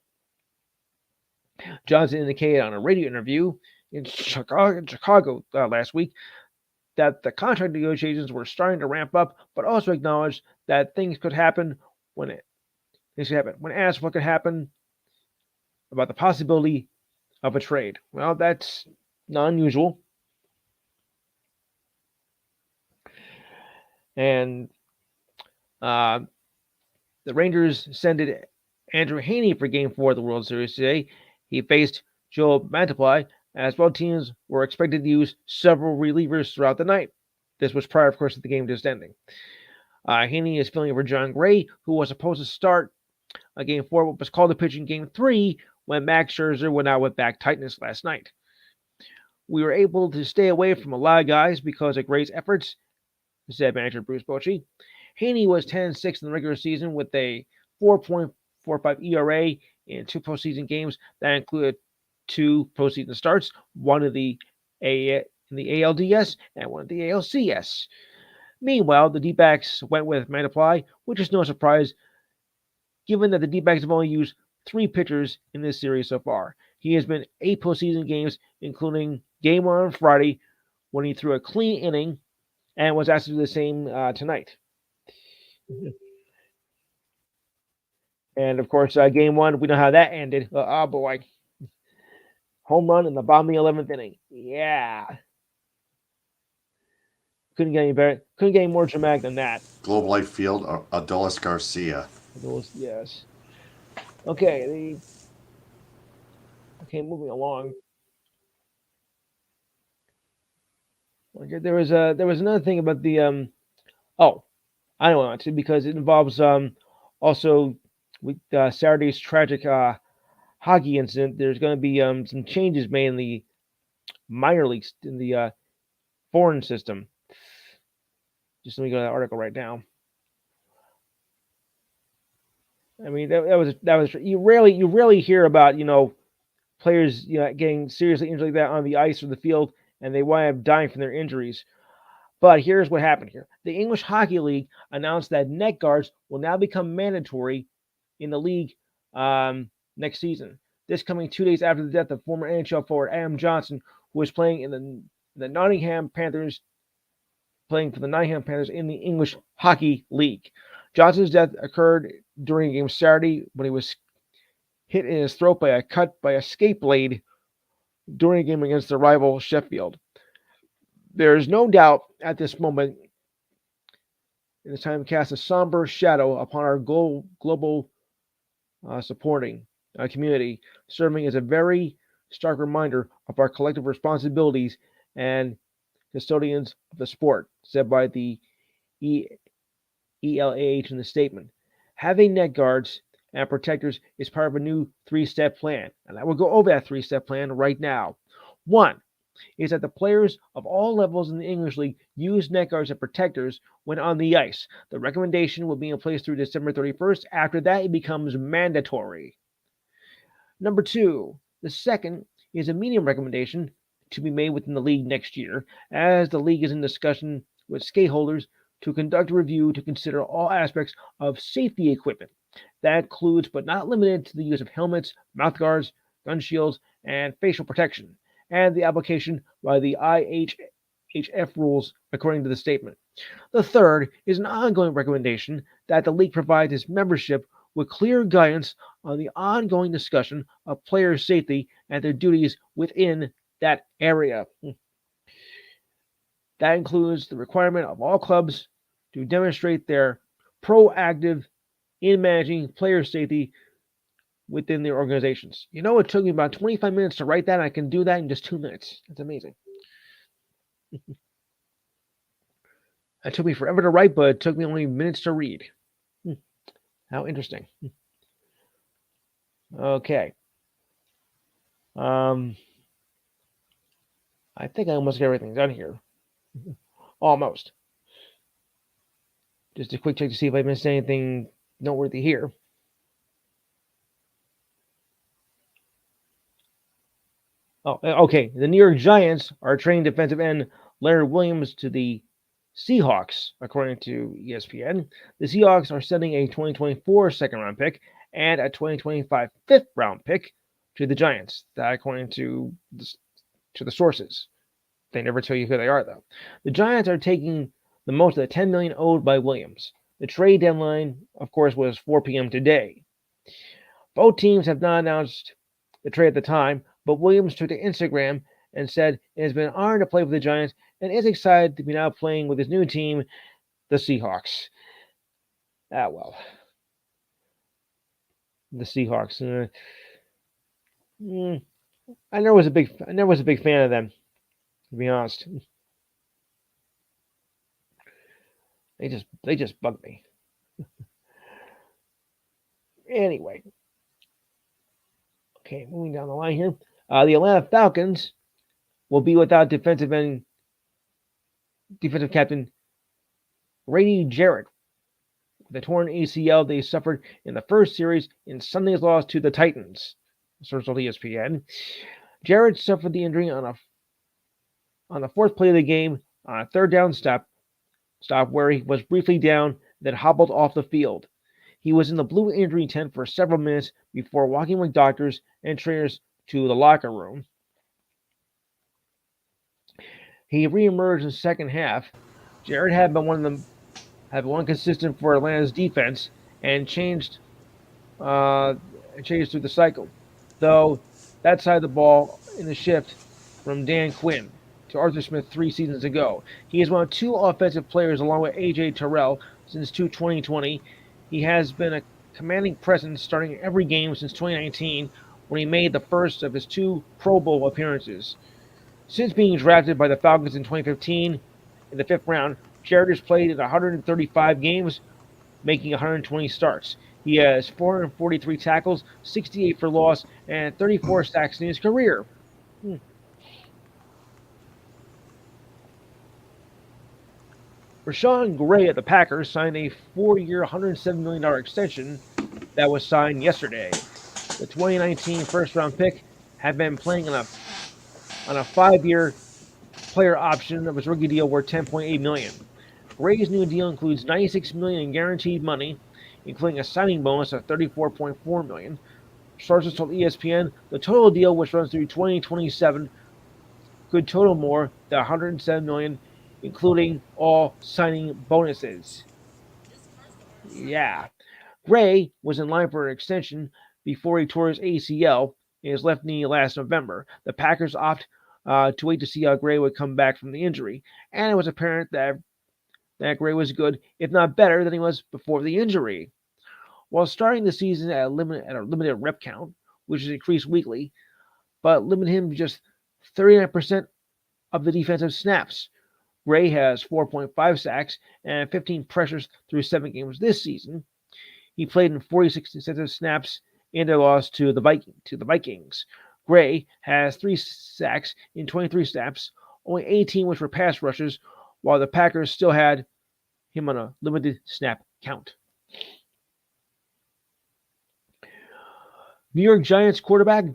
Johnson indicated on a radio interview in Chicago last week that the contract negotiations were starting to ramp up, but also acknowledged that things could happen when asked what could happen about the possibility of a trade. Well, that's not unusual. And the Rangers sent Andrew Heaney for Game 4 of the World Series today. He faced Joe Mantiply, as both teams were expected to use several relievers throughout the night. This was prior, of course, to the game just ending. Heaney is filling in for John Gray, who was supposed to start Game 4, but was called to pitch in Game 3 when Max Scherzer went out with back tightness last night. We were able to stay away from a lot of guys because of Gray's efforts, said manager Bruce Bochy. Haney was 10-6 in the regular season with a 4.45 ERA in 2 postseason games. That included 2 postseason starts, one in the ALDS and one in the ALCS. Meanwhile, the D-backs went with Mantiply, which is no surprise given that the D-backs have only used 3 pitchers in this series so far. He has been 8 postseason games, including Game 1 on Friday, when he threw a clean inning and was asked to do the same tonight. And of course, Game 1, we know how that ended. Oh boy. Home run in the bottom of the 11th inning. Yeah. Couldn't get any better. Couldn't get any more dramatic than that.
Globe Life Field, Adolis Garcia.
Yes. Okay. Moving along. Okay, there was another thing about the I don't want to because it involves also with Saturday's tragic hockey incident. There's going to be some changes made in the minor leagues in the foreign system. Just let me go to that article right now. I mean that was you rarely hear about players getting seriously injured like that on the ice or the field, and they wind up dying from their injuries. But here's what happened here. The English Hockey League announced that net guards will now become mandatory in the league next season. This coming 2 days after the death of former NHL forward Adam Johnson, who was playing in the Nottingham Panthers, playing for the Nottingham Panthers in the English Hockey League. Johnson's death occurred during a game Saturday when he was hit in his throat by a skate blade during a game against the rival Sheffield. There is no doubt at this moment in the time casts a somber shadow upon our global supporting community, serving as a very stark reminder of our collective responsibilities and custodians of the sport, said by the ELAH in the statement. Having net guards and protectors is part of a new 3-step plan, and I will go over that 3-step plan right now. 1 is that the players of all levels in the English League use net guards and protectors when on the ice. The recommendation will be in place through December 31st. After that, it becomes mandatory. Number 2, the second is a medium recommendation to be made within the league next year, as the league is in discussion with stakeholders to conduct a review to consider all aspects of safety equipment. That includes, but not limited to, the use of helmets, mouth guards, gun shields, and facial protection, and the application by the IHHF rules according to the statement. The third is an ongoing recommendation that the league provides its membership with clear guidance on the ongoing discussion of player safety and their duties within that area. That includes the requirement of all clubs to demonstrate their proactive in managing player safety within their organizations. It took me about 25 minutes to write that, and I can do that in just 2 minutes. That's amazing. It took me forever to write, but it took me only minutes to read. How interesting. Okay. I think I almost got everything done here. Almost. Just a quick check to see if I missed anything noteworthy here. Oh, okay. The New York Giants are trading defensive end Leonard Williams to the Seahawks, according to ESPN. The Seahawks are sending a 2024 second-round pick and a 2025 fifth-round pick to the Giants. That, according to the sources. They never tell you who they are, though. The Giants are taking the most of the $10 million owed by Williams. The trade deadline, of course, was 4 p.m. today. Both teams have not announced the trade at the time, but Williams took to Instagram and said it has been an honor to play for the Giants and is excited to be now playing with his new team, the Seahawks. Well. The Seahawks. I never was a big fan of them, to be honest. They just bug me. Anyway. Okay, moving down the line here. The Atlanta Falcons will be without defensive captain Grady Jarrett the torn ACL they suffered in the first series in Sunday's loss to the Titans. Source on ESPN. Jarrett suffered the injury on the fourth play of the game on a third down stop where he was briefly down, then hobbled off the field. He was in the blue injury tent for several minutes before walking with doctors and trainers to the locker room. He reemerged in the second half. Jarrett had been one consistent for Atlanta's defense and changed through the cycle. Though that side of the ball in the shift from Dan Quinn to Arthur Smith 3 seasons ago. He is one of 2 offensive players along with A.J. Terrell since 2020. He has been a commanding presence starting every game since 2019 when he made the first of his 2 Pro Bowl appearances. Since being drafted by the Falcons in 2015 in the 5th round, Jarrett has played in 135 games, making 120 starts. He has 443 tackles, 68 for loss, and 34 sacks in his career. Rashawn Gray at the Packers signed a 4-year, $107 million extension that was signed yesterday. The 2019 first-round pick had been playing on a 5-year player option of his rookie deal worth $10.8 million. Gray's new deal includes $96 million in guaranteed money, including a signing bonus of $34.4 million. Sources told ESPN the total deal, which runs through 2027, could total more than $107 million, including all signing bonuses. Yeah. Gray was in line for an extension before he tore his ACL in his left knee last November. The Packers opted to wait to see how Gray would come back from the injury, and it was apparent that Gray was good, if not better, than he was before the injury. While starting the season at a limited rep count, which is increased weekly, but limited him to just 39% of the defensive snaps. Gray has 4.5 sacks and 15 pressures through 7 games this season. He played in 46 defensive snaps in their loss to the Vikings. Gray has 3 sacks in 23 snaps, only 18 which were pass rushes, while the Packers still had him on a limited snap count. New York Giants quarterback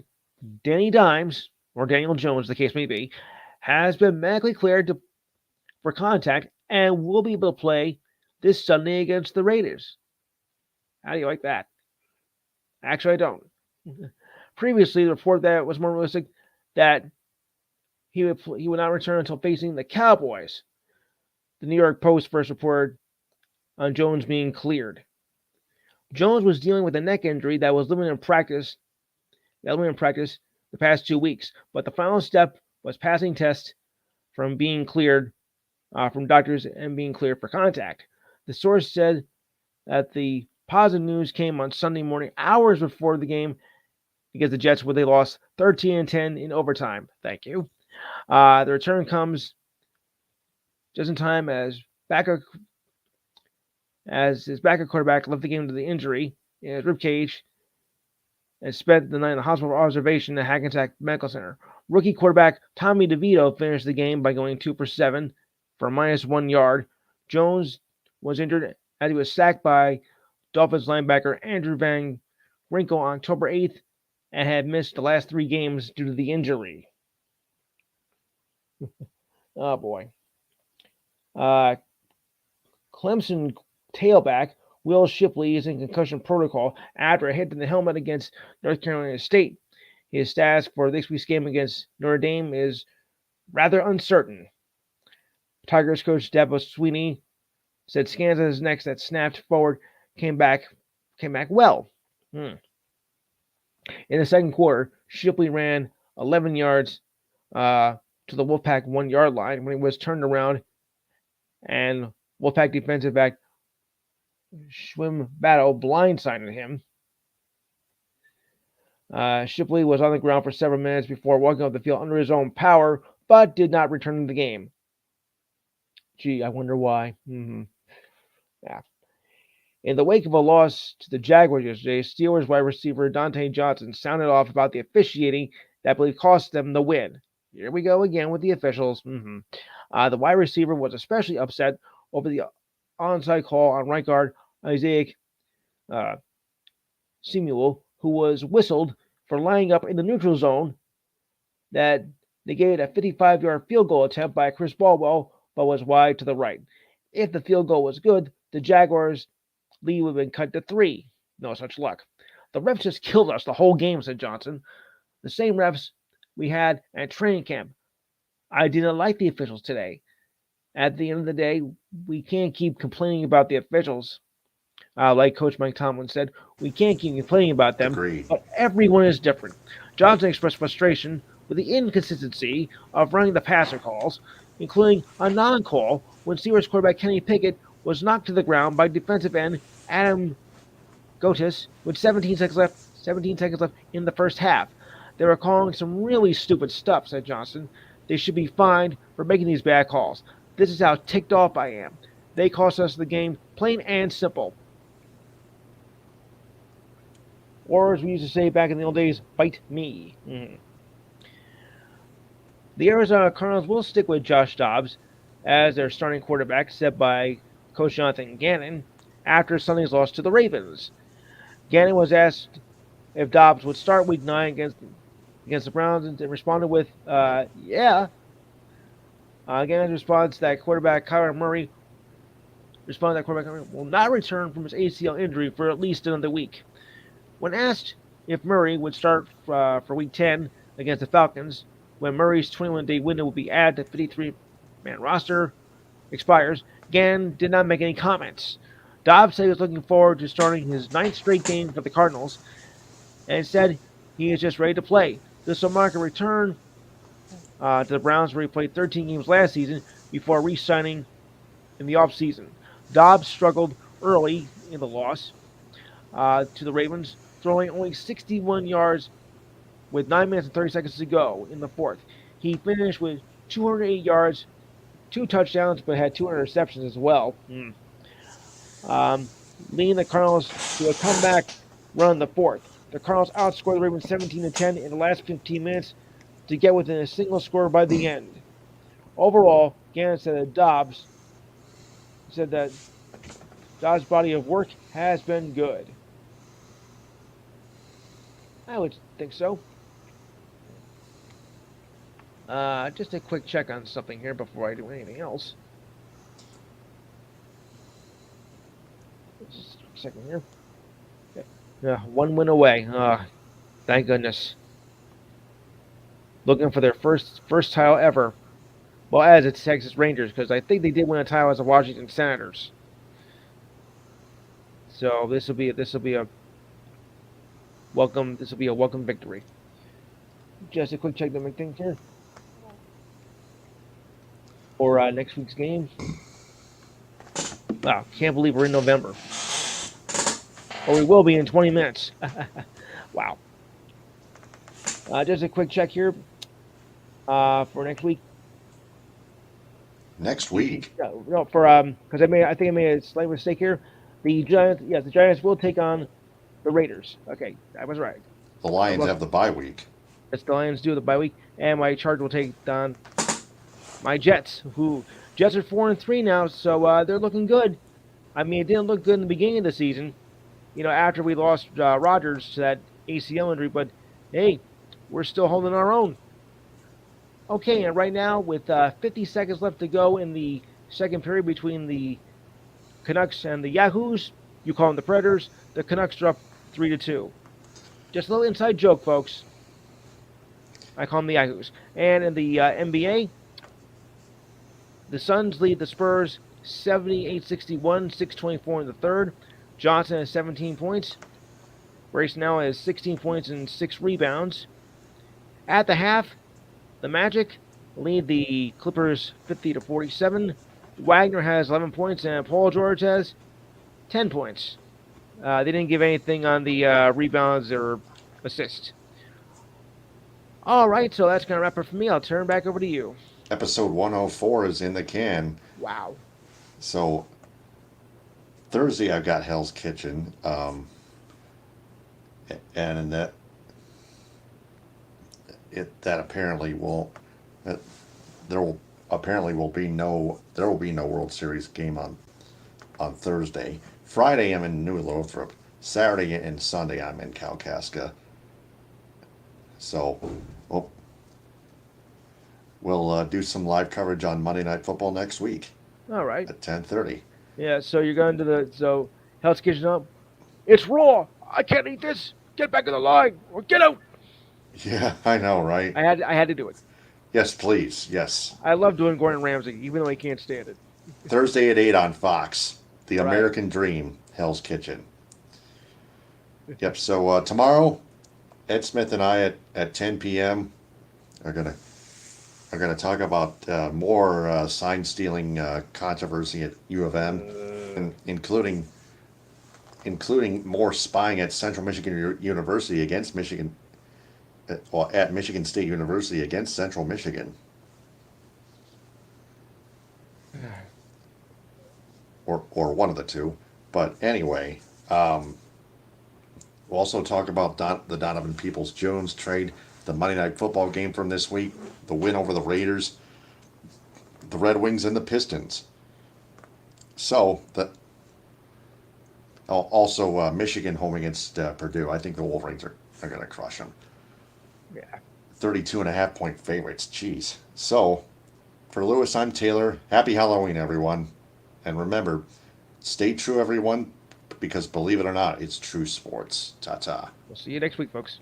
Danny Dimes, or Daniel Jones, the case may be, has been medically cleared for contact and will be able to play this Sunday against the Raiders. How do you like that? Actually, I don't. Previously, the report that it was more realistic that he would not return until facing the Cowboys. The New York Post first reported on Jones being cleared. Jones was dealing with a neck injury that was limited in practice the past 2 weeks, but the final step was passing tests from being cleared from doctors and being cleared for contact. The source said that the positive news came on Sunday morning, hours before the game, because the Jets, where they lost 13-10 in overtime. Thank you. The return comes just in time as his backup quarterback left the game to the injury in his ribcage and spent the night in the hospital observation at Hackensack Medical Center. Rookie quarterback Tommy DeVito finished the game by going 2 for 7 for -1 yard. Jones was injured as he was sacked by Dolphins linebacker Andrew Van Ginkel on October 8th and had missed the last 3 games due to the injury. Oh, boy. Clemson tailback Will Shipley is in concussion protocol after a hit in the helmet against North Carolina State. His status for this week's game against Notre Dame is rather uncertain. Tigers coach Dabo Swinney said scans of his neck that snapped forward came back well. In the second quarter, Shipley ran 11 yards to the Wolfpack 1-yard line when he was turned around, and Wolfpack defensive back Schwim Battle blindsided him. Shipley was on the ground for several minutes before walking off the field under his own power, but did not return to the game. Gee, I wonder why. Yeah. In the wake of a loss to the Jaguars yesterday, Steelers wide receiver Dante Johnson sounded off about the officiating that believe cost them the win. Here we go again with the officials. The wide receiver was especially upset over the onside call on right guard Isaac uh, Samuel, who was whistled for lining up in the neutral zone that negated a 55-yard field goal attempt by Chris Baldwell, but was wide to the right. If the field goal was good, the Jaguars' lead would have been cut to 3. No such luck. The refs just killed us the whole game, said Johnson. The same refs we had at training camp. I didn't like the officials today. At the end of the day, we can't keep complaining about the officials. Like Coach Mike Tomlin said, we can't keep complaining about them,
Agreed.
but everyone is different. Johnson expressed frustration with the inconsistency of running the passer calls, including a non-call when Steelers quarterback Kenny Pickett was knocked to the ground by defensive end Adam Gotis with 17 seconds left in the first half. They were calling some really stupid stuff, said Johnson. They should be fined for making these bad calls. This is how ticked off I am. They cost us the game, plain and simple. Or as we used to say back in the old days, bite me. The Arizona Cardinals will stick with Josh Dobbs as their starting quarterback, set by Coach Jonathan Gannon, after Sunday's loss to the Ravens. Gannon was asked if Dobbs would start Week 9 against the Browns and responded with, yeah. Gannon's response that quarterback Kyler Murray will not return from his ACL injury for at least another week. When asked if Murray would start for Week 10 against the Falcons, when Murray's 21-day window will be added to 53-man roster expires, Gannon did not make any comments. Dobbs said he was looking forward to starting his 9th straight game for the Cardinals and said he is just ready to play. This will mark a return to the Browns, where he played 13 games last season before re-signing in the offseason. Dobbs struggled early in the loss to the Ravens, throwing only 61 yards with 9 minutes and 30 seconds to go in the fourth. He finished with 208 yards, 2 touchdowns, but had 2 interceptions as well. Leading the Cardinals to a comeback run in the fourth. The Cardinals outscored the Ravens 17-10 in the last 15 minutes to get within a single score by the end. Overall, Gannon said that Dobbs' body of work has been good. I would think so. Just a quick check on something here before I do anything else. Just a second here. Yeah, 1 win away. Thank goodness. Looking for their first title ever. Well, as it's Texas Rangers, because I think they did win a title as the Washington Senators. So this will be a welcome victory. Just a quick check to make things here. For next week's game. Wow, can't believe we're in November. Or we will be in 20 minutes. Wow. Just a quick check here for next week.
Next week?
No, for because I think I made a slight mistake here. The Giants will take on the Raiders. Okay, I was right.
The Lions have the bye week.
Yes, the Lions do the bye week, and my Chargers will take on my Jets. Jets are 4-3 now, so they're looking good. I mean, it didn't look good in the beginning of the season, after we lost Rodgers to that ACL injury, but hey, we're still holding our own. Okay, and right now, with 50 seconds left to go in the second period between the Canucks and the Yahoos, you call them the Predators, the Canucks are up 3-2. Just a little inside joke, folks. I call them the Yahoos. And in the NBA, the Suns lead the Spurs 78-61, 6:24 in the third. Johnson has 17 points. Grayson Allen has 16 points and 6 rebounds. At the half, the Magic lead the Clippers 50-47. Wagner has 11 points and Paul George has 10 points. They didn't give anything on the rebounds or assists. All right, so that's going to wrap it for me. I'll turn back over to you.
Episode 104 is in the can.
Wow.
So Thursday I've got Hell's Kitchen, and that apparently there will be no World Series game on Thursday. Friday I'm in New Lothrop. Saturday and Sunday I'm in Kalkaska. So, well, we'll do some live coverage on Monday Night Football next week
All right.
at 10:30.
Yeah. So you're going to Hell's Kitchen up. It's raw. I can't eat this. Get back in the line or get out.
Yeah, I know, right?
I had to do it.
Yes, please. Yes.
I love doing Gordon Ramsay, even though I can't stand it.
Thursday at 8 on Fox. The
Right.
American Dream, Hell's Kitchen. Yep. So tomorrow, Ed Smith and I at 10 p.m. are gonna talk about more sign stealing controversy at U of M, and including more spying at Central Michigan University against Michigan, well, at Michigan State University against Central Michigan. Or one of the two. But anyway, we'll also talk about the Donovan Peoples-Jones trade, the Monday Night Football game from this week, the win over the Raiders, the Red Wings, and the Pistons. So, also Michigan home against Purdue. I think the Wolverines are going to crush them.
Yeah.
32.5 point favorites. Jeez. So, for Lewis, I'm Taylor. Happy Halloween, everyone. And remember, stay true, everyone, because believe it or not, it's true sports. Ta-ta.
We'll see you next week, folks.